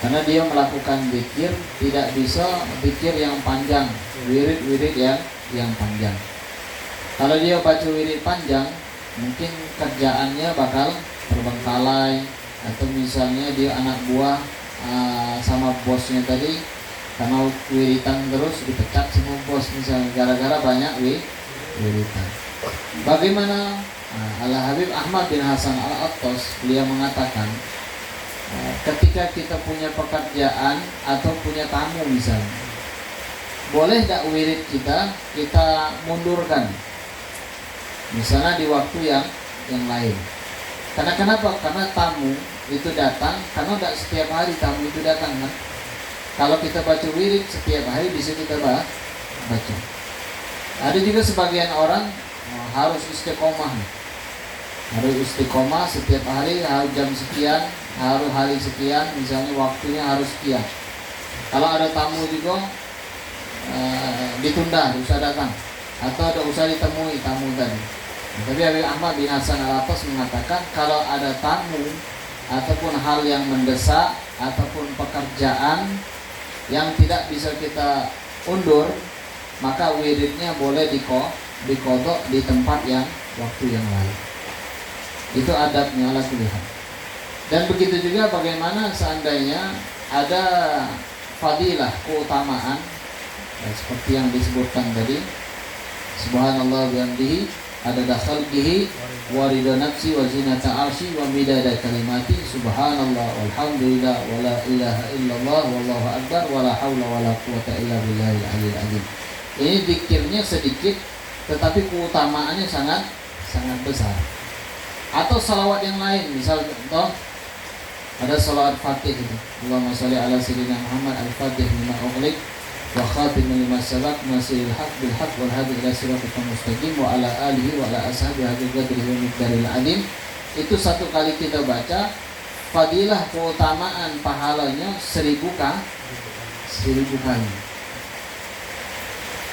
Karena dia melakukan zikir, tidak bisa zikir yang panjang, wirid yang panjang. Kalau dia baca wirid panjang, mungkin kerjaannya bakal terbengkalai, atau misalnya dia anak buah sama bosnya tadi, karena wiritan terus dipecat sama bos misalnya, gara-gara banyak wiritan. Bagaimana Al-Habib Ahmad bin Hasan Al-Attas, beliau mengatakan ketika kita punya pekerjaan atau punya tamu misalnya, boleh tak wirid kita mundurkan misalnya di waktu yang lain. Karena kenapa? Karena tamu itu datang, karena tidak setiap hari tamu itu datang kan. Kalau kita baca wirid setiap hari, bisa kita baca. Ada juga sebagian orang harus istiqomah. Harus istiqomah setiap hari, harus jam sekian, harus hari sekian, misalnya waktunya harus sekian. Kalau ada tamu juga ditunda, usah datang, atau tidak usah ditemui tamu tadi. Tapi Habib Ahmad bin Hasan Al-Attas mengatakan kalau ada tamu ataupun hal yang mendesak ataupun pekerjaan yang tidak bisa kita undur, maka wiridnya boleh dikodok di tempat yang waktu yang lain. Itu adabnya ala kulihat. Dan begitu juga bagaimana seandainya ada fadilah, keutamaan seperti yang disebutkan tadi, Subhanallah bihamdihi adada khalqihi wa ridha nafsi wa zinata arsy wa midada kalimati subhanallah walhamdulillah wa la ilaha illallah wallahu akbar wa la haula wa la quwata illa billahil aliyil azim. Ini zikirnya sedikit tetapi keutamaannya sangat besar. Atau salawat yang lain, misal contoh ada salawat Fatih itu, Allahumma sholli ala sayyidina Muhammad al-Fatih lima ughliq wa khatim lima sabaq nasiril haq bil haq wal hadi ila siratal mustaqim wa ala alihi wa ala ashabihi hadil qadri wa miqdaril adim. Itu satu kali kita baca, fadilah keutamaan pahalanya 1000 kali.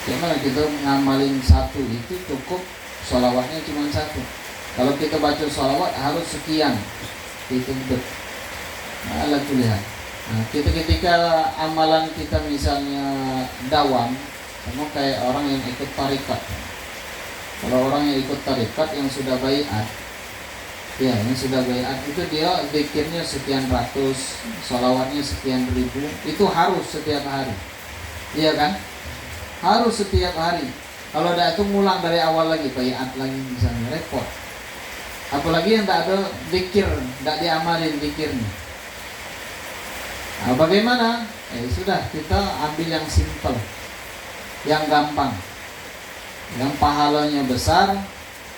Gimana kita ngamalin satu itu cukup, sholawatnya cuma satu. Kalau kita baca sholawat harus sekian, itu betul. Ala kulihat. Nah, kita ketika amalan kita misalnya dawam, sama kayak orang yang ikut tarikat. Kalau orang yang ikut tarikat yang sudah baiat, ya yang sudah baiat itu dia zikirnya sekian ratus, sholawatnya sekian ribu, itu harus setiap hari, iya kan? Harus setiap hari. Kalau ada itu ngulang dari awal lagi, baiat lagi misalnya, repot. Apalagi yang tak ada zikir, tak diamalin zikirnya. Nah, bagaimana? Sudah, kita ambil yang simple, yang gampang, yang pahalanya besar,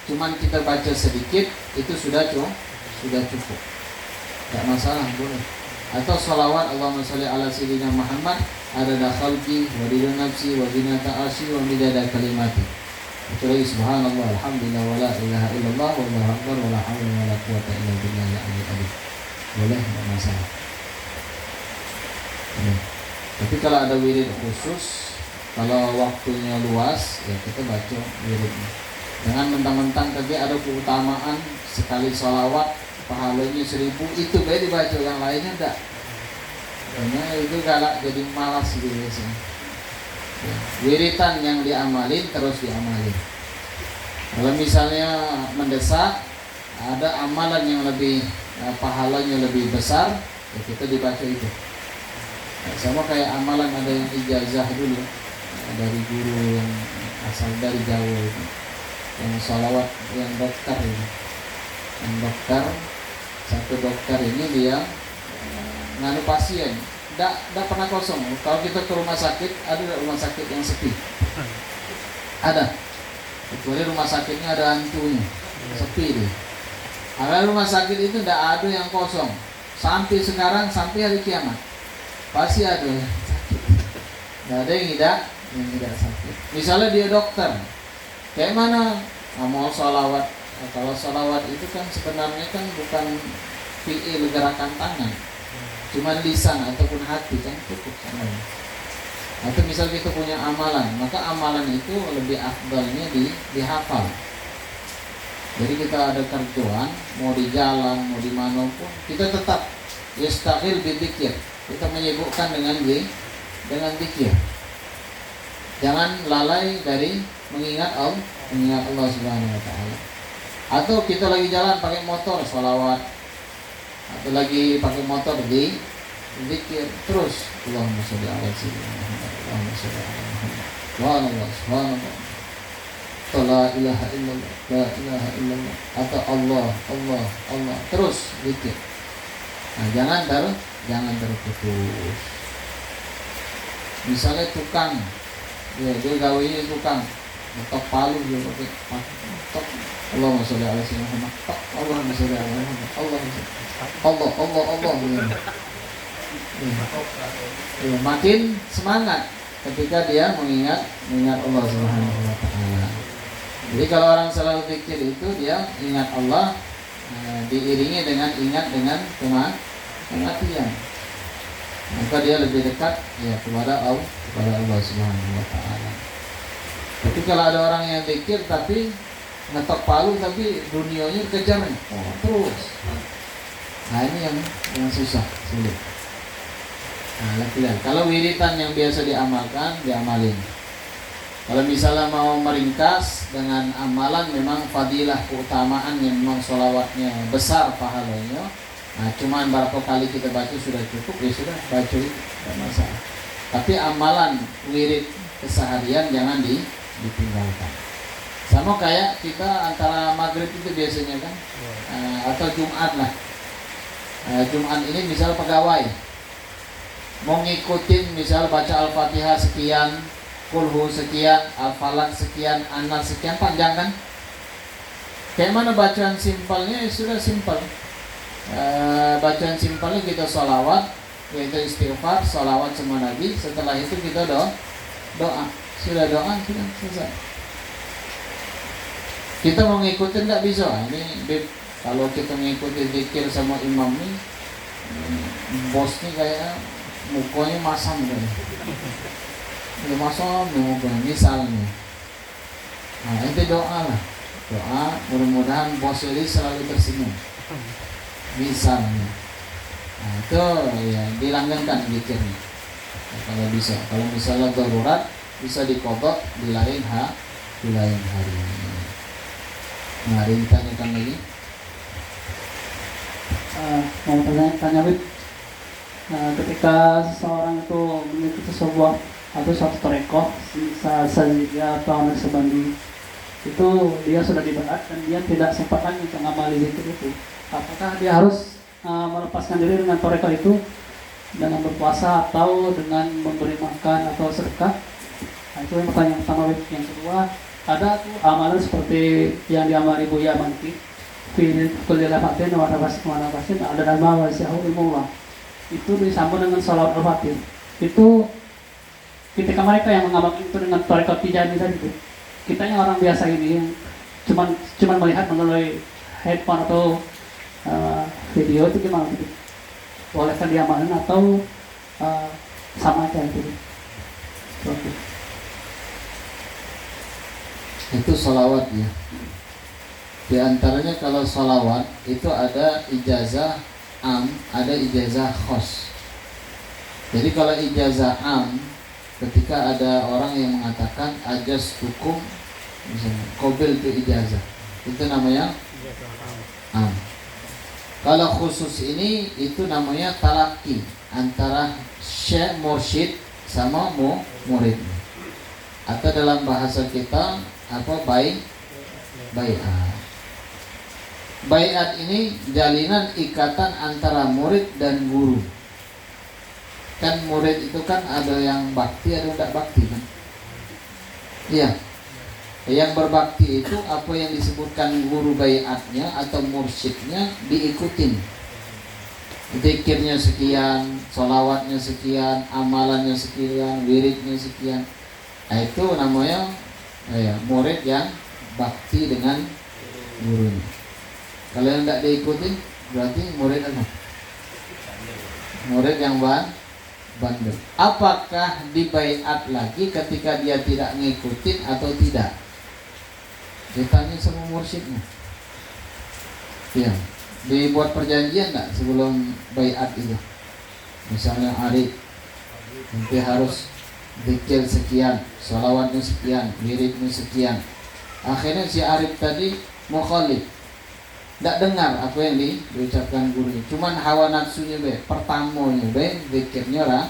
cuman kita baca sedikit, itu sudah cukup. Tidak masalah, boleh. atau salawat Allahumma sholli ala sayyidina Muhammad adada khalqi wa ridha nafsi wa zinata arsy wa midada kalimati. Kecuali subhanallah alhamdulillah wa la ilaha illallah wallahu akbar wa la haula wa la quwata illa billahil aliyyil azim. Boleh, enggak masalah. Ya. Tapi kalau ada wirid khusus, kalau waktunya luas, ya kita baca wiridnya. Jangan mentang-mentang tadi ada keutamaan sekali sholawat pahalanya 1000, itu baik dibaca, yang lainnya enggak. Karena itu galak jadi malas gitu biasanya. Ya. Wiritan yang diamalin terus diamalin. Kalau misalnya mendesak, ada amalan yang lebih pahalanya lebih besar, ya kita dibaca itu. Nah, sama kayak amalan ada yang ijazah dulu dari guru yang asal dari Jawa itu, yang sholawat yang dokter ini, yang dokter, satu dokter ini dia nganu pasien, tidak pernah kosong. Kalau kita ke rumah sakit, ada rumah sakit yang sepi, ada, kecuali rumah sakitnya ada hantunya, sepi dia. Ada rumah sakit itu tidak ada yang kosong sampai sekarang, sampai hari kiamat pasti ada yang sakit. Tidak ada yang tidak sakit. Misalnya dia dokter, kayak mana mau sholawat? Kalau sholawat itu kan sebenarnya kan bukan fi'il gerakan tangan, cuma lisan ataupun hati kan cukup sama. Atau misal kita punya amalan, maka amalan itu lebih afdalnya dihafal. Jadi kita ada kerjaan, mau di jalan, mau di mana pun, kita tetap yastahil bidzikir. Kita menyibukkan dengan zikir. Jangan lalai dari mengingat Allah Subhanahu wa taala. Atau kita lagi jalan pakai motor sholawat, atau lagi pakai motor di zikir terus. Allahumma sholli ala sayyidina Muhammad, Allahumma sholli ala Muhammad. Subhanallah. La ilaha illallah, la ilaha illallah, atau Allah terus zikir. Nah, jangan terputus. Misalnya tukang, dia gawainya tukang, ngetok palu dia pakai tok. Allahumma sholli ala sayyidina Muhammad. Allahumma sholli ala Muhammad. Allah. Ya, makin semangat ketika dia mengingat Allah Subhanahu wa taala. Jadi kalau orang selalu zikir itu dia ingat Allah, diiringi dengan ingat dengan kematian, maka dia lebih dekat ya kepada Allah Subhanahu wa taala. Tapi kalau ada orang yang zikir tapi ngetok palu tapi dunianya kejar terus, nah ini yang susah, sulit. Nah, lihat. Kalau wiritan yang biasa diamalin. Kalau misalnya mau meringkas dengan amalan, memang fadilah, keutamaan yang memang sholawatnya besar pahalanya. Nah, cuman berapa kali kita baca sudah cukup, ya sudah baca itu, tidak masalah. Tapi amalan wirid keseharian jangan ditinggalkan. Sama kayak kita antara maghrib itu biasanya kan, atau Jumat lah. Jumat ini misal pegawai mau ngikutin, misal baca Al-Fatihah sekian, Kulhu sekian, Al-Falaq sekian, An-Nas sekian, panjang kan? Kayak mana bacaan simpelnya? Ya sudah simpel. Bacaan simpelnya kita sholawat, yaitu istighfar, sholawat sama Nabi. Setelah itu kita doa. Sudah doa, sudah selesai. Kita mau ngikutin nggak bisa. Ini kalau kita ngikutin zikir sama imam nih, bosnya kayak mukanya masam kan. Udah masam mukanya misalnya. Nah, itu doa lah. Doa mudah-mudahan bos ini selalu tersenyum. Misalnya. Nah, itu ya dilanggengkan zikirnya. Nah, kalau bisa. Kalau misalnya darurat bisa dikodok di lain hari. Nah, ada yang ditanyakan lagi? Mau tanya Wib, ketika seseorang itu mengikuti sebuah atau suatu torekoh saja atau anak sebandi, itu dia sudah diberat dan dia tidak sempat lagi untuk ngamali zikir itu, apakah dia harus melepaskan diri dengan torekoh itu dengan berpuasa atau dengan memberi makan atau sedekah? Nah, itu yang pertanyaan pertama. Yang kedua, ada tuh amalan seperti yang diamali Buya Manti, fi kulli lafatin wa nafasin ada nama wasi'u ilmullah, itu disambung dengan sholawat al-fatih. Itu ketika mereka yang mengamalkan itu dengan tarekat Tijani tadi itu, kita yang orang biasa ini yang cuman melihat melalui headphone atau video itu gimana gitu? Bolehkah diamalkan atau sama aja gitu? Itu sholawat ya. Di antaranya kalau sholawat itu ada ijazah am, ada ijazah khos. Jadi kalau ijazah am, ketika ada orang yang mengatakan ajas hukum, misalnya qabil itu ijazah, itu namanya am. Kalau khusus ini itu namanya talaki antara syekh mursyid sama murid. Atau dalam bahasa kita apa bai'at. Bai'at ini jalinan ikatan antara murid dan guru. Kan murid itu kan ada yang bakti, ada yang tidak bakti kan? Iya. Yang berbakti itu apa yang disebutkan guru bai'atnya atau mursyidnya diikutin. Zikirnya sekian, sholawatnya sekian, amalannya sekian, wiridnya sekian. Nah, itu namanya murid yang bakti dengan gurunya. Kalau yang tidak diikutin berarti murid apa? Murid yang bandel. Apakah dibaiat lagi ketika dia tidak ngikutin atau tidak? Ditanya sama mursyidnya. Ya, dibuat perjanjian enggak sebelum baiat itu? Misalnya Arif nanti harus zikir sekian, sholawatnya sekian, wiridnya sekian. Akhirnya si Arif tadi mukhalif, tidak dengar apa yang diucapkan gurunya. Cuman hawa nafsunya pertamanya zikirnya lah.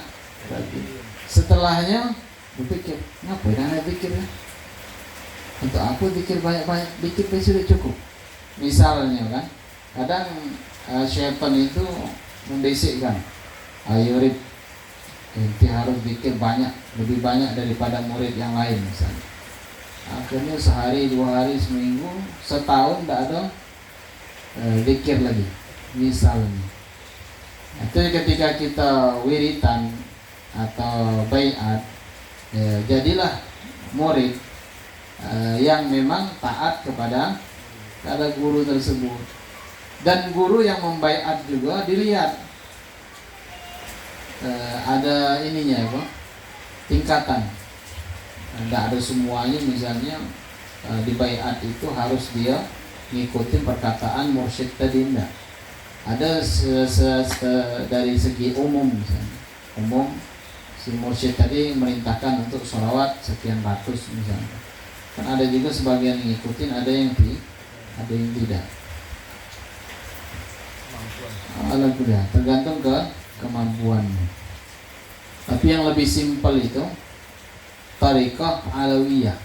Setelahnya berpikir, ngapain ada zikirnya? Untuk aku zikir banyak-banyak, zikir sudah cukup. Misalnya kan, kadang syaitan itu membisikkan, ayo Rib, ente harus zikir banyak, lebih banyak daripada murid yang lain misalnya. Akhirnya sehari, 2 hari, seminggu, setahun tidak ada zikir lagi misalnya. Itu ketika kita wiritan atau baiat, jadilah murid yang memang taat kepada guru tersebut. Dan guru yang membaiat juga dilihat ada ininya apa? Tingkatan. Tidak ada semuanya misalnya di baiat itu harus dia ngikutin perkataan mursyid tadi, enggak. Ada dari segi umum misalnya. Umum si mursyid tadi merintahkan untuk sholawat sekian ratus misalnya. Kan ada juga sebagian yang ngikutin, ada yang tidak. Alhamdulillah, tergantung ke kemampuannya. Tapi yang lebih simpel itu Tariqah Alawiyah.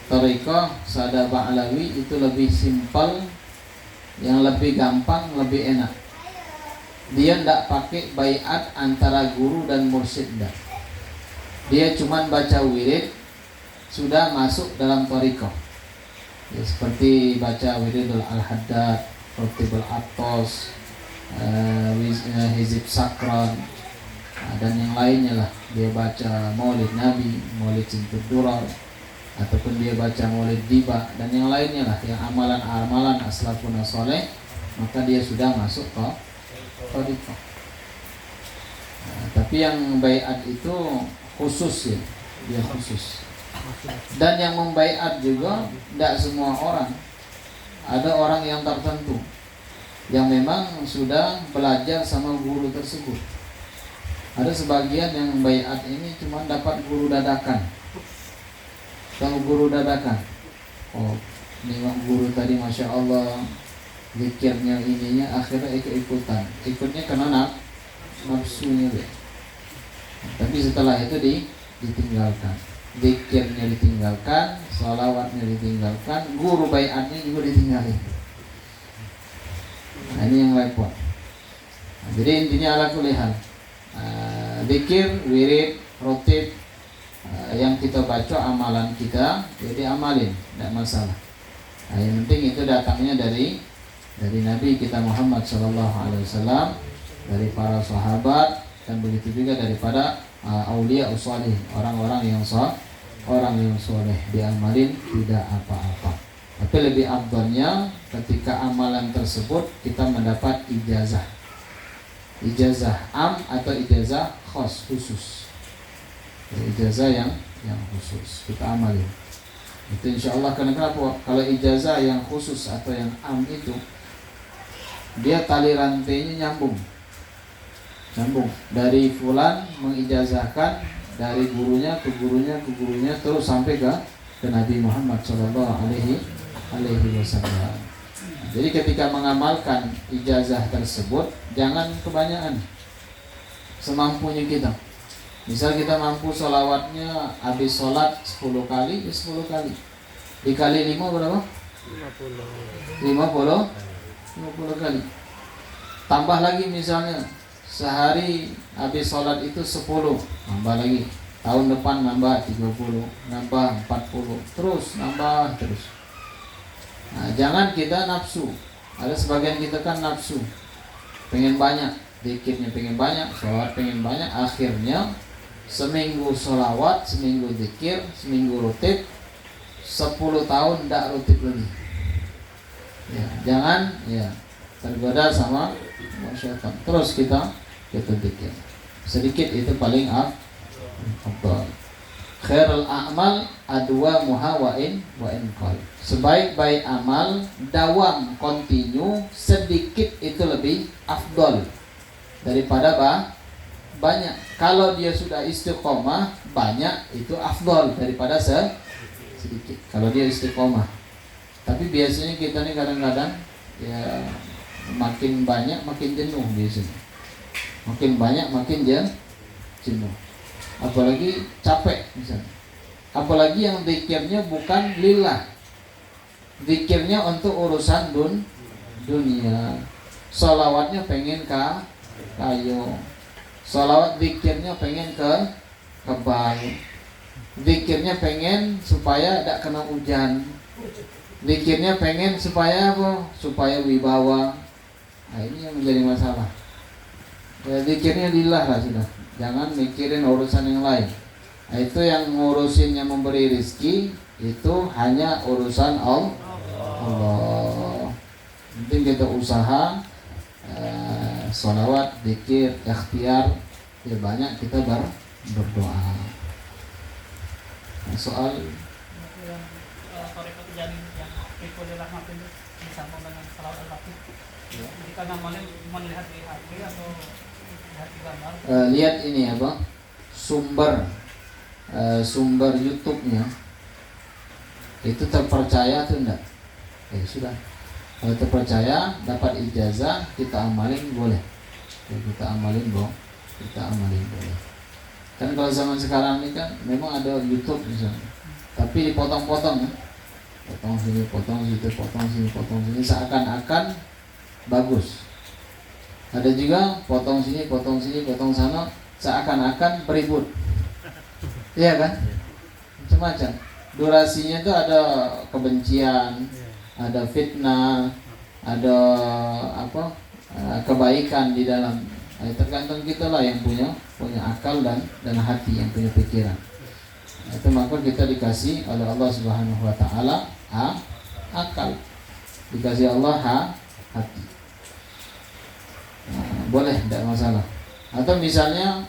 Tariqah Sadabah Alawi itu lebih simpel, yang lebih gampang, lebih enak. Dia tidak pakai baiat antara guru dan mursyid. Dia cuma baca wirid, sudah masuk dalam tariqah. Ya, seperti baca wiridul al-haddad, rotibul atos, hizib sakran, dan yang lainnya lah. Dia baca maulid nabi, maulid cintur durar, ataupun dia baca maulid diba, dan yang lainnya lah, yang amalan-amalan aslafun soleh, maka dia sudah masuk ke tariqah. Tapi yang baiat itu khusus ya, dia khusus. Dan yang membaiat juga tidak semua orang. Ada orang yang tertentu yang memang sudah belajar sama guru tersebut. Ada sebagian yang membaiat ini cuma dapat guru dadakan. Tahu guru dadakan? Oh, memang guru tadi masya Allah, zikirnya ininya, akhirnya ikut-ikutan. Ikutnya karena nafsunya deh. Tapi setelah itu ditinggalkan. Zikirnya ditinggalkan, sholawatnya ditinggalkan, guru baiatnya juga ditinggalin. Nah, ini yang repot. Nah, jadi intinya ala kulli hal, zikir, wirid, rotib, yang kita baca amalan kita, jadi amalin, tidak masalah. Nah, yang penting itu datangnya dari Nabi kita Muhammad SAW, dari para sahabat, dan begitu juga daripada aulia uswalih, orang-orang yang soleh diamalin tidak apa-apa. Tapi lebih afdalnya ketika amalan tersebut kita mendapat ijazah am atau ijazah khusus. Ijazah yang khusus kita amalin. Itu insyaallah. Kenapa? Kalau ijazah yang khusus atau yang am itu dia tali rantainya nyambung dari fulan mengijazahkan dari gurunya ke gurunya terus sampai ke Nabi Muhammad sallallahu alaihi wasallam. Jadi ketika mengamalkan ijazah tersebut jangan kebanyakan, semampunya kita. Misal kita mampu sholawatnya habis sholat 10 kali, ya 10 kali. Dikali 5 berapa? 50 kali. Tambah lagi misalnya sehari habis sholat itu 10, nambah lagi. Tahun depan nambah 30, nambah 40, terus nambah terus. Nah, jangan kita nafsu. Ada sebagian kita kan nafsu, pengen banyak, zikirnya pengen banyak, sholawat pengen banyak, akhirnya seminggu sholawat, seminggu zikir, seminggu rutin, 10 tahun tidak rutin lagi. Ya, jangan tergoda sama syaitan. Terus kita zikir. Sedikit itu paling afdal. Khairul a'mal adwa muhawain wa in qal. Sebaik-baik amal dawam kontinu, sedikit itu lebih afdal daripada banyak. Kalau dia sudah istiqomah banyak itu afdal daripada sedikit. Kalau dia istiqomah. Tapi biasanya kita nih kadang-kadang ya makin banyak makin jenuh biasanya. Makin banyak makin jenuh. Apalagi capek misalnya. Apalagi yang zikirnya bukan lillah. Zikirnya untuk urusan dunia. Sholawatnya pengen kayu. Sholawat zikirnya pengen ke baik. Zikirnya pengen supaya tidak kena hujan. Zikirnya pengen supaya apa? Supaya wibawa. Nah, ini yang menjadi masalah. Ya, zikirnya lillah lah sudah. Jangan mikirin urusan yang lain. Nah, itu yang ngurusin yang memberi rizki itu hanya urusan Allah. Penting kita usaha sholawat, zikir, ikhtiar, ya banyak kita berdoa. Nah, soal yang Riko Rahmat itu disambung dengan salawat al-fatih. Jika ngamalin cuma lihat di HP atau lihat di gambar. Lihat ini apa? Sumber YouTube-nya itu terpercaya atau enggak? Sudah. Kalau terpercaya dapat ijazah kita amalin boleh. Kita amalin boleh. Kan kalau zaman sekarang ini kan memang ada YouTube misalnya, tapi dipotong-potong ya. Potong sini, potong situ, potong sini, seakan-akan bagus. Ada juga potong sini, potong sana, seakan-akan beribut. Iya kan? Macam-macam. Durasinya itu ada kebencian, ada fitnah, ada kebaikan di dalam. Tergantung kita lah yang punya akal dan hati, yang punya pikiran. Itu maka kita dikasih oleh Allah Subhanahu wa taala akal, dikasih Allah hati. Boleh, tidak masalah. Atau misalnya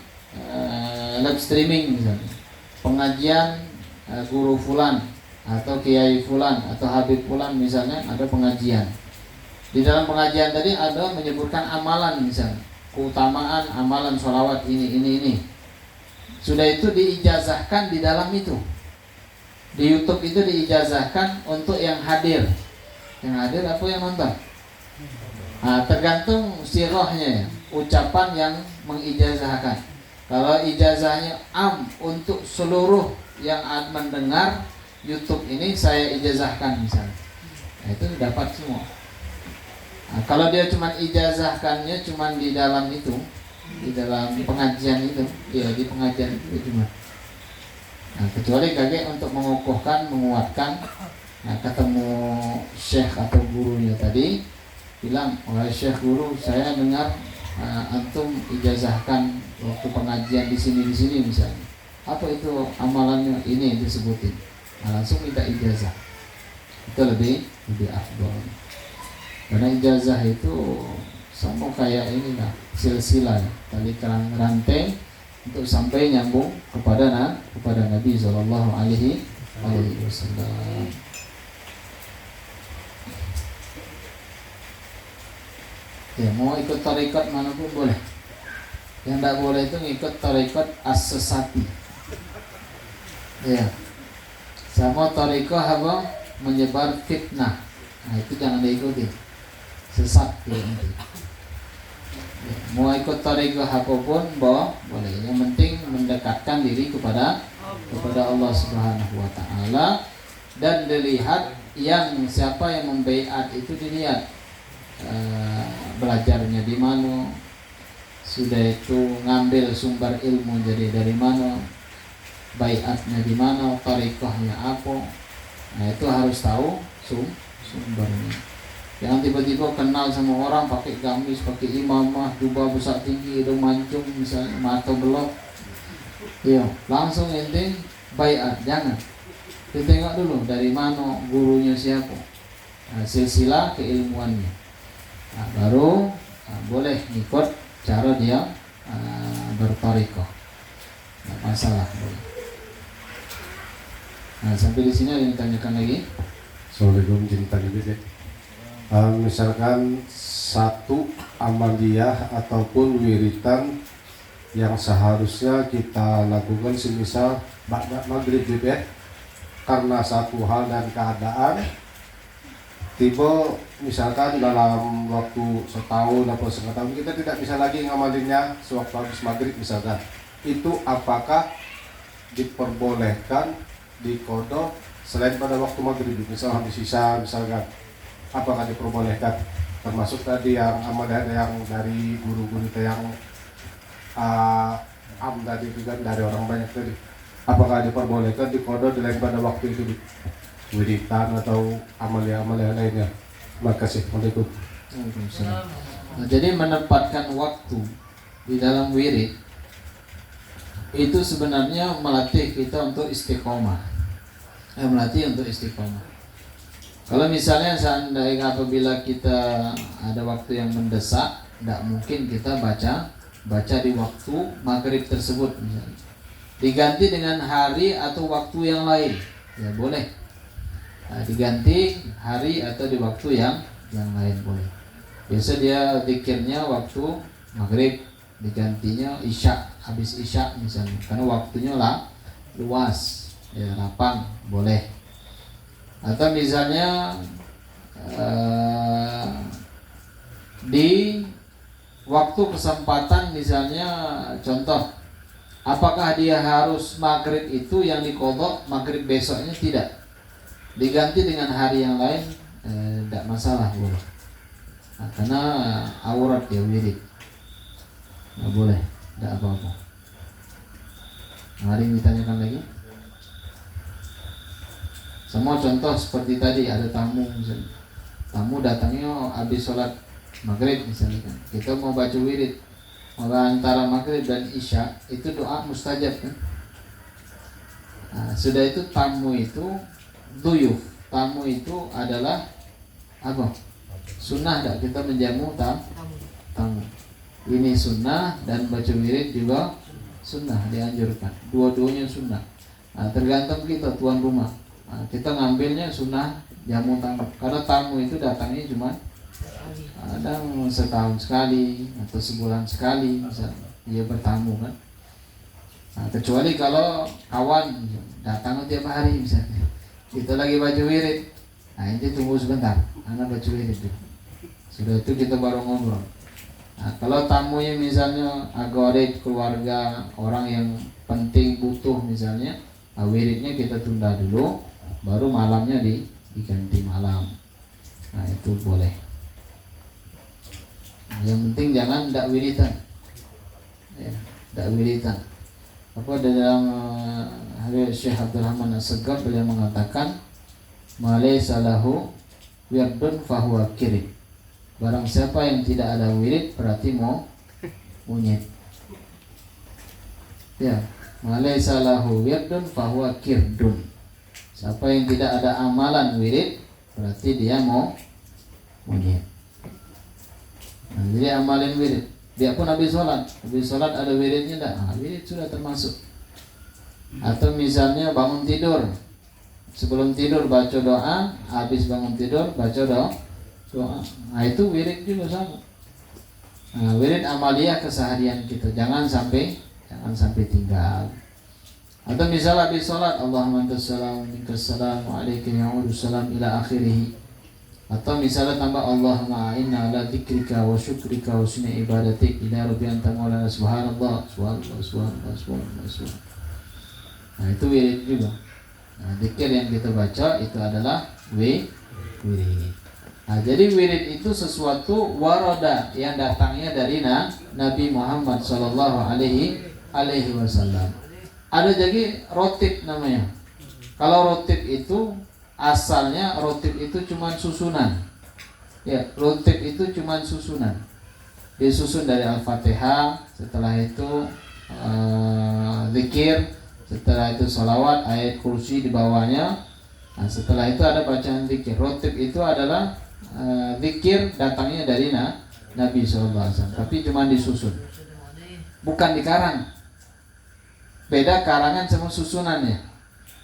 live streaming misalnya, pengajian guru fulan atau kiai fulan atau habib fulan misalnya ada pengajian. Di dalam pengajian tadi ada menyebutkan amalan misalnya, keutamaan amalan sholawat ini. Sudah itu diijazahkan di dalam itu. Di YouTube itu diijazahkan untuk yang hadir. Yang hadir apa yang nonton? Nah, tergantung sirahnya ya, ucapan yang mengijazahkan. Kalau ijazahnya am untuk seluruh yang mendengar YouTube ini saya ijazahkan misalnya. Nah, itu dapat semua. Nah, kalau dia cuma ijazahkannya cuma di dalam itu, di dalam pengajian itu, ya di pengajian itu cuma. Nah, kecuali kakek untuk mengukuhkan, menguatkan. Nah, ketemu syekh atau gurunya tadi bilang, wahai syekh guru, saya dengar antum ijazahkan waktu pengajian di sini misalnya. Apa itu amalannya? Ini yang disebutin. Langsung minta ijazah. Itu lebih afdol. Karena ijazah itu sama kayak inilah silsilah, tali rantai untuk sampai nyambung kepada Nabi Sallallahu Alaihi Wasallam. Ya, mau ikut tarekat manapun boleh. Yang tidak boleh itu ngikut tarekat as-sesati. Ya, sama tarekat apa? Menyebar fitnah. Nah, itu jangan diikuti. Sesat ya, nanti. Ya, mau ikut tarekat apapun boleh. Yang penting mendekatkan diri kepada Allah Subhanahu Wa Taala, dan dilihat yang siapa yang membaiat itu dilihat belajarnya di mana, sudah itu ngambil sumber ilmu jadi dari mana, baiatnya di mana, tarekhnya apa. Nah, itu harus tahu sumbernya. Jangan tiba-tiba kenal sama orang pakai gamis, pakai imamah, jubah besar tinggi, hidung mancung misalnya, mata belok. Iya, langsung ente baiat, jangan. Kita tengok dulu dari mana, gurunya siapa, silsilah keilmuannya. Nah, baru boleh ikut cara dia bertarekat. Nggak masalah, boleh. Nah, sampai di sini ada yang ditanyakan lagi. Assalamualaikum warahmatullahi wabarakatuh. Misalkan satu amaliyah ataupun wiritan yang seharusnya kita lakukan semisal ba'da maghrib ya, karena satu hal dan keadaan tiba misalkan dalam waktu setahun atau setengah tahun kita tidak bisa lagi ngamalinnya sewaktu habis maghrib misalkan, itu apakah diperbolehkan dikodok selain pada waktu maghrib, misalnya habis isya misalkan, apakah diperbolehkan? Termasuk tadi yang amalan yang dari guru-guru yang tadi itu kan dari orang banyak tadi, apakah diperbolehkan dikodok selain pada waktu itu, wiritan atau amalia-amalia lainnya? Terima kasih. Assalamualaikum. Nah, jadi menempatkan waktu di dalam wirid itu sebenarnya melatih kita untuk istiqomah. Melatih untuk istiqomah. Kalau misalnya seandainya apabila kita ada waktu yang mendesak, tidak mungkin kita baca di waktu maghrib tersebut misalnya. Diganti dengan hari atau waktu yang lain, ya boleh. Nah, diganti hari atau di waktu yang lain boleh. Biasa dia zikirnya waktu maghrib, digantinya isya, habis isya misalnya, karena waktunya luas, ya lapang, boleh. Atau misalnya di waktu kesempatan misalnya, contoh, apakah dia harus maghrib itu yang diqadha maghrib besoknya? Tidak, diganti dengan hari yang lain, tidak masalah, boleh. Nah, karena aurat ya wirid, nggak boleh, tidak apa-apa. Hari ini ditanyakan lagi. Semua contoh seperti tadi, ada tamu misalnya, tamu datangnya habis sholat maghrib misalnya kan, kita mau baca wirid, maka antara maghrib dan isya itu doa mustajab kan. Nah, sudah itu tamu itu duyuf, tamu itu adalah apa? Sunnah tak kita menjamu tamu. Ini sunnah dan baca wirid juga sunnah, dianjurkan. Dua-duanya sunnah. Nah, tergantung kita tuan rumah. Nah, kita ngambilnya sunnah jamu tamu, karena tamu itu datangnya cuma kadang setahun sekali atau sebulan sekali misalnya dia bertamu kan. Nah, kecuali kalau kawan datang tiap hari misalnya, kita lagi baca wirid, nah ini tunggu sebentar, anak baca wirid dulu. Sudah itu kita baru ngobrol. Nah, kalau tamunya misalnya agorek keluarga, orang yang penting butuh misalnya, nah, wiridnya kita tunda dulu, baru malamnya diganti malam. Nah, itu boleh. Nah, yang penting jangan ndak wiritan. Ya, ndak wiritan. Apa dalam hadis Syekh Abdul Rahman As-Segaf beliau mengatakan, "Malaysa lahu wirdun fahuwa kirib." Barang siapa yang tidak ada wirid berarti mau monyet. Ya, malaysa lahu wirdun fahuwa kirdun. Siapa yang tidak ada amalan wirid, berarti dia mau monyet. Nah, jadi amalin wirid. Dia pun habis sholat ada wiridnya enggak? Nah, wirid sudah termasuk. Atau misalnya bangun tidur, sebelum tidur baca doa, habis bangun tidur baca doa. Nah, itu wirid juga sama. Nah, wirid amaliyah keseharian kita, jangan sampai tinggal. Atau misal habis sholat, Allahumma antas salam minkas salam wa alaika ya'udu salam ila akhirih. Atau misalnya tambah Allahumma a'inna ala dzikrika wa syukrika wa husni ibadatik ila rabbi anta maulana subhanallah subhanallah. Nah, itu wirid juga. Nah, zikir yang kita baca itu adalah wirid. Nah, jadi wirid itu sesuatu waroda yang datangnya dari Nabi Muhammad sallallahu alaihi wasallam. Ada jadi rotib namanya. Kalau rotib itu asalnya rotib itu cuma susunan. Ya, rotib itu cuma susunan. Disusun dari Al-Fatihah, setelah itu zikir, setelah itu sholawat, ayat kursi di bawahnya. Nah, setelah itu ada bacaan zikir. Rotib itu adalah zikir datangnya dari Nabi SAW, tapi cuma disusun, bukan dikarang. Beda karangan sama susunannya.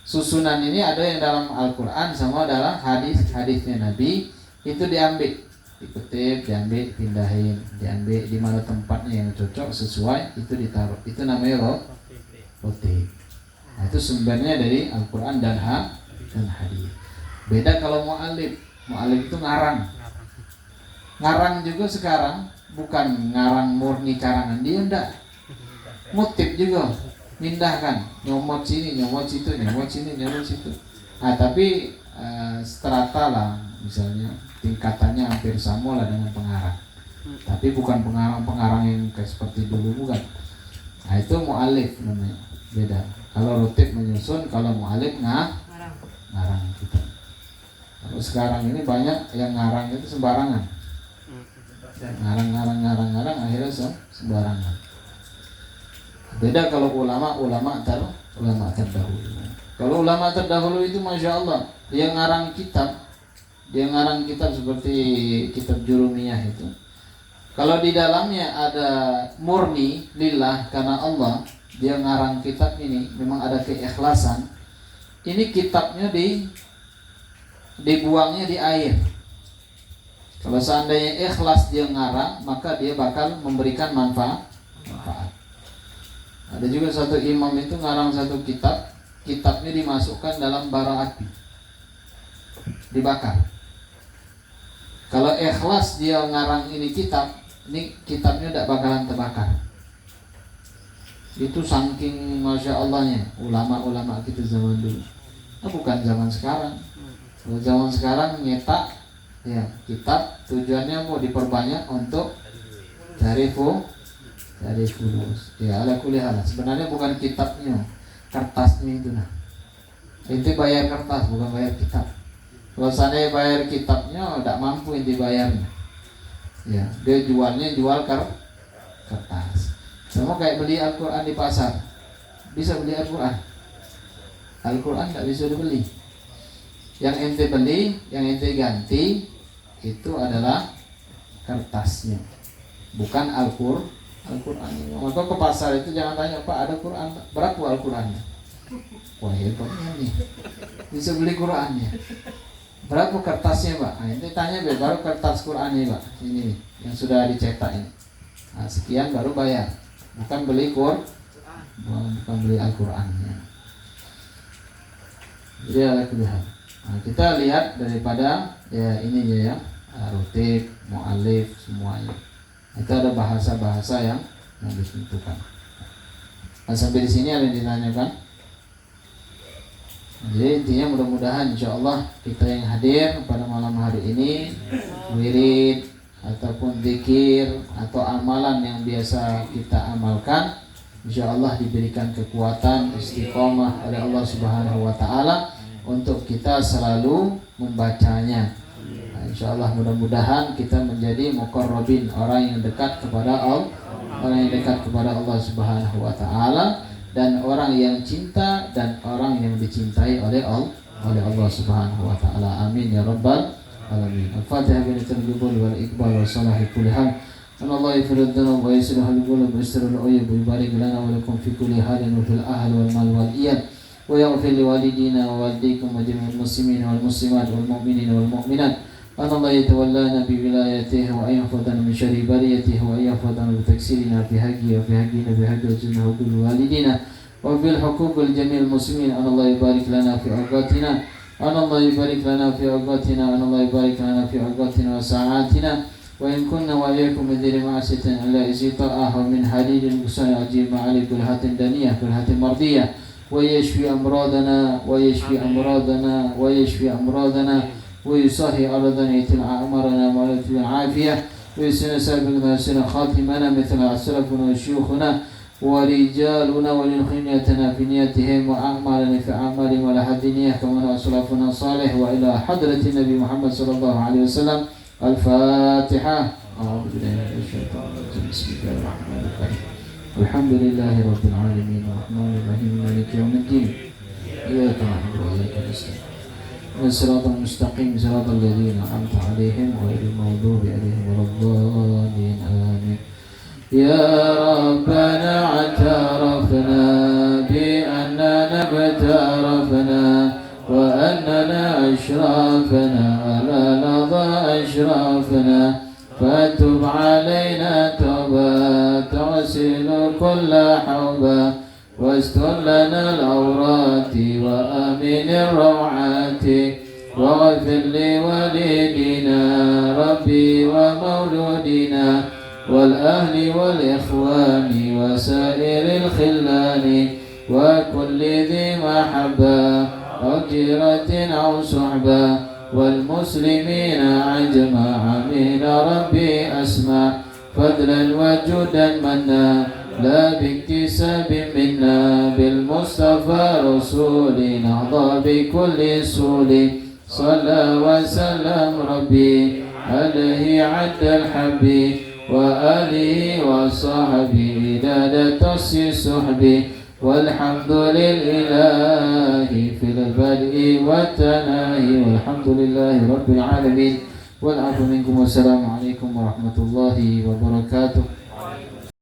Susunan ini ada yang dalam Al-Quran sama dalam hadisnya Nabi. Itu diambil, dikutip, diambil, pindahin, diambil di mana tempatnya yang cocok sesuai, itu ditaruh. Itu namanya rotib. Nah, itu sumbernya dari Al-Quran dan hadis. Beda kalau mu'alif. Mu'alif itu ngarang. Ngarang juga sekarang bukan ngarang murni karangan, dia enggak. Motif juga. Mindahkan, nyomot sini, nyomot situ, nyomot sini, nyomot situ. Nah, tapi strata lah, misalnya tingkatannya hampir sama lah dengan pengarang. Tapi bukan pengarang yang kayak seperti dulu, bukan. Nah, itu mu'alif namanya, beda. Kalau rotib menyusun, kalau mu'alif ngarang kita. Kalau sekarang ini banyak yang ngarang itu sembarangan. Ngarang, akhirnya sembarangan. Beda kalau ulama terdahulu. Kalau ulama terdahulu itu masya Allah, dia ngarang kitab seperti kitab Jurumiyah itu. Kalau di dalamnya ada murni lillah karena Allah, dia ngarang kitab ini memang ada keikhlasan. Ini kitabnya dibuangnya di air. Kalau seandainya ikhlas dia ngarang, maka dia bakal memberikan manfaat. Ada juga satu imam itu ngarang satu kitabnya dimasukkan dalam bara api, dibakar. Kalau ikhlas dia ngarang ini kitabnya tidak bakalan terbakar. Itu saking masya Allahnya ulama-ulama kita zaman dulu. Nah, bukan zaman sekarang. Kalau zaman sekarang nyetak ya kitab tujuannya mau diperbanyak untuk cari fulus. Ya ala kulli hal. Sebenarnya bukan kitabnya, kertasnya itu nah. Inti bayar kertas bukan bayar kitab. Kalau seandainya bayar kitabnya tidak mampu inti bayarnya. Ya, dia jual kertas. Sama kayak beli Al-Quran di pasar. Bisa beli Al-Quran. Al-Quran tidak bisa dibeli. Yang ente beli, yang ente ganti itu adalah kertasnya, bukan Al-Quran. Maka ke pasar itu jangan tanya, Pak ada Quran, berapa Al-Qurannya? Wah hebatnya nih, bisa beli Qurannya. Berapa kertasnya Pak? Nah, itu tanya baru kertas Qurannya Pak, ini nih, yang sudah dicetak ini. Nah, sekian baru bayar, bukan beli bukan beli Al-Qurannya. Jadi alhamdulillah. Nah, kita lihat daripada ya ini ya, rotib, mu'alif semuanya. Itu ada bahasa-bahasa yang ditentukan. Nah, sampai di sini ada yang ditanyakan. Jadi intinya mudah-mudahan insyaallah kita yang hadir pada malam hari ini wirid ataupun zikir atau amalan yang biasa kita amalkan insyaallah diberikan kekuatan istiqomah oleh Allah Subhanahu wa taala untuk kita selalu membacanya. Nah, Insyaallah mudah-mudahan kita menjadi muqarrabin, orang yang dekat kepada Allah, orang yang dekat kepada Allah Subhanahu wa taala, dan orang yang cinta dan orang yang dicintai oleh Allah Subhanahu wa taala. Amin ya rabbal alamin. Al-Fatihah bil tarjubul wal iqbal wa salahi kulli hal. Allah yaghfir lana wa yuslih al-qulub wa yasir al-uyub wa yubarik lana wa lakum fi kulli halin wa fil ahli wal mal wal iyad. ويغفر لوالدينا ووالديكم وجميع المسلمين والمسلمات والمؤمنين والمؤمنات أن الله يتولانا بولايته وأن يحفظنا من شر بريته وأن يحفظنا بتكسيرنا في حقه وفي حقنا بحق جميع حقوق والدينا وفي الحقوق الجميع المسلمين أن الله يبارك لنا في أوقاتنا أن الله يبارك لنا في أوقاتنا أن الله يبارك لنا في أوقاتنا وساعاتنا وإن كنا وإياكم من ذي معصية ألا إزيطاءه ومن حديد المسان عجيب علي كل هات دنية كل هات مرضية ويشفي أمراضنا ويشفي أمراضنا ويصحي أرضنا يتل أعمارنا ويتل العافية ويسن سابقنا ويسن خاتمنا مثل أسلافنا وشيوخنا ورجالنا وللخنيتنا في نيتهم وأعمالنا في أعمالهم ولا حد نية كما أسلافنا صالح وإلى حضرة النبي محمد صلى الله عليه وسلم. الفاتحة. أعوذ بالله من الشيطان الرجيم. بسم الله الرحمن الرحيم. الحمد لله رب العالمين الرحمن الرحيم مالك يوم الدين إياك نعبد وإياك نستعين الصراط المستقيم صراط الذين أنعمت عليهم غير المغضوب عليهم ولا الضالين آمين. يا ربنا اعترفنا بأننا اغترفنا وأننا أشرفنا على لظى أشرفنا فتب علينا توبة تغسل كل حوبة واستر لنا العورات وآمن الروعات واغفر لوالدينا ربي ومولودنا والأهل والإخوان وسائر الخلان وكل ذي محبة أو جيرة أو صحبة والمسلمين أجمع من ربي أسمع فضلا وجودا منا لا باكتساب منا بالمصطفى رسول نهضى بكل سول صلى وسلم ربي عليه عد الحب وآله وصحبه دادة الصحب والحمد لله في البدء والتناهي والحمد لله رب العالمين والعفو منكم والسلام عليكم ورحمة الله وبركاته.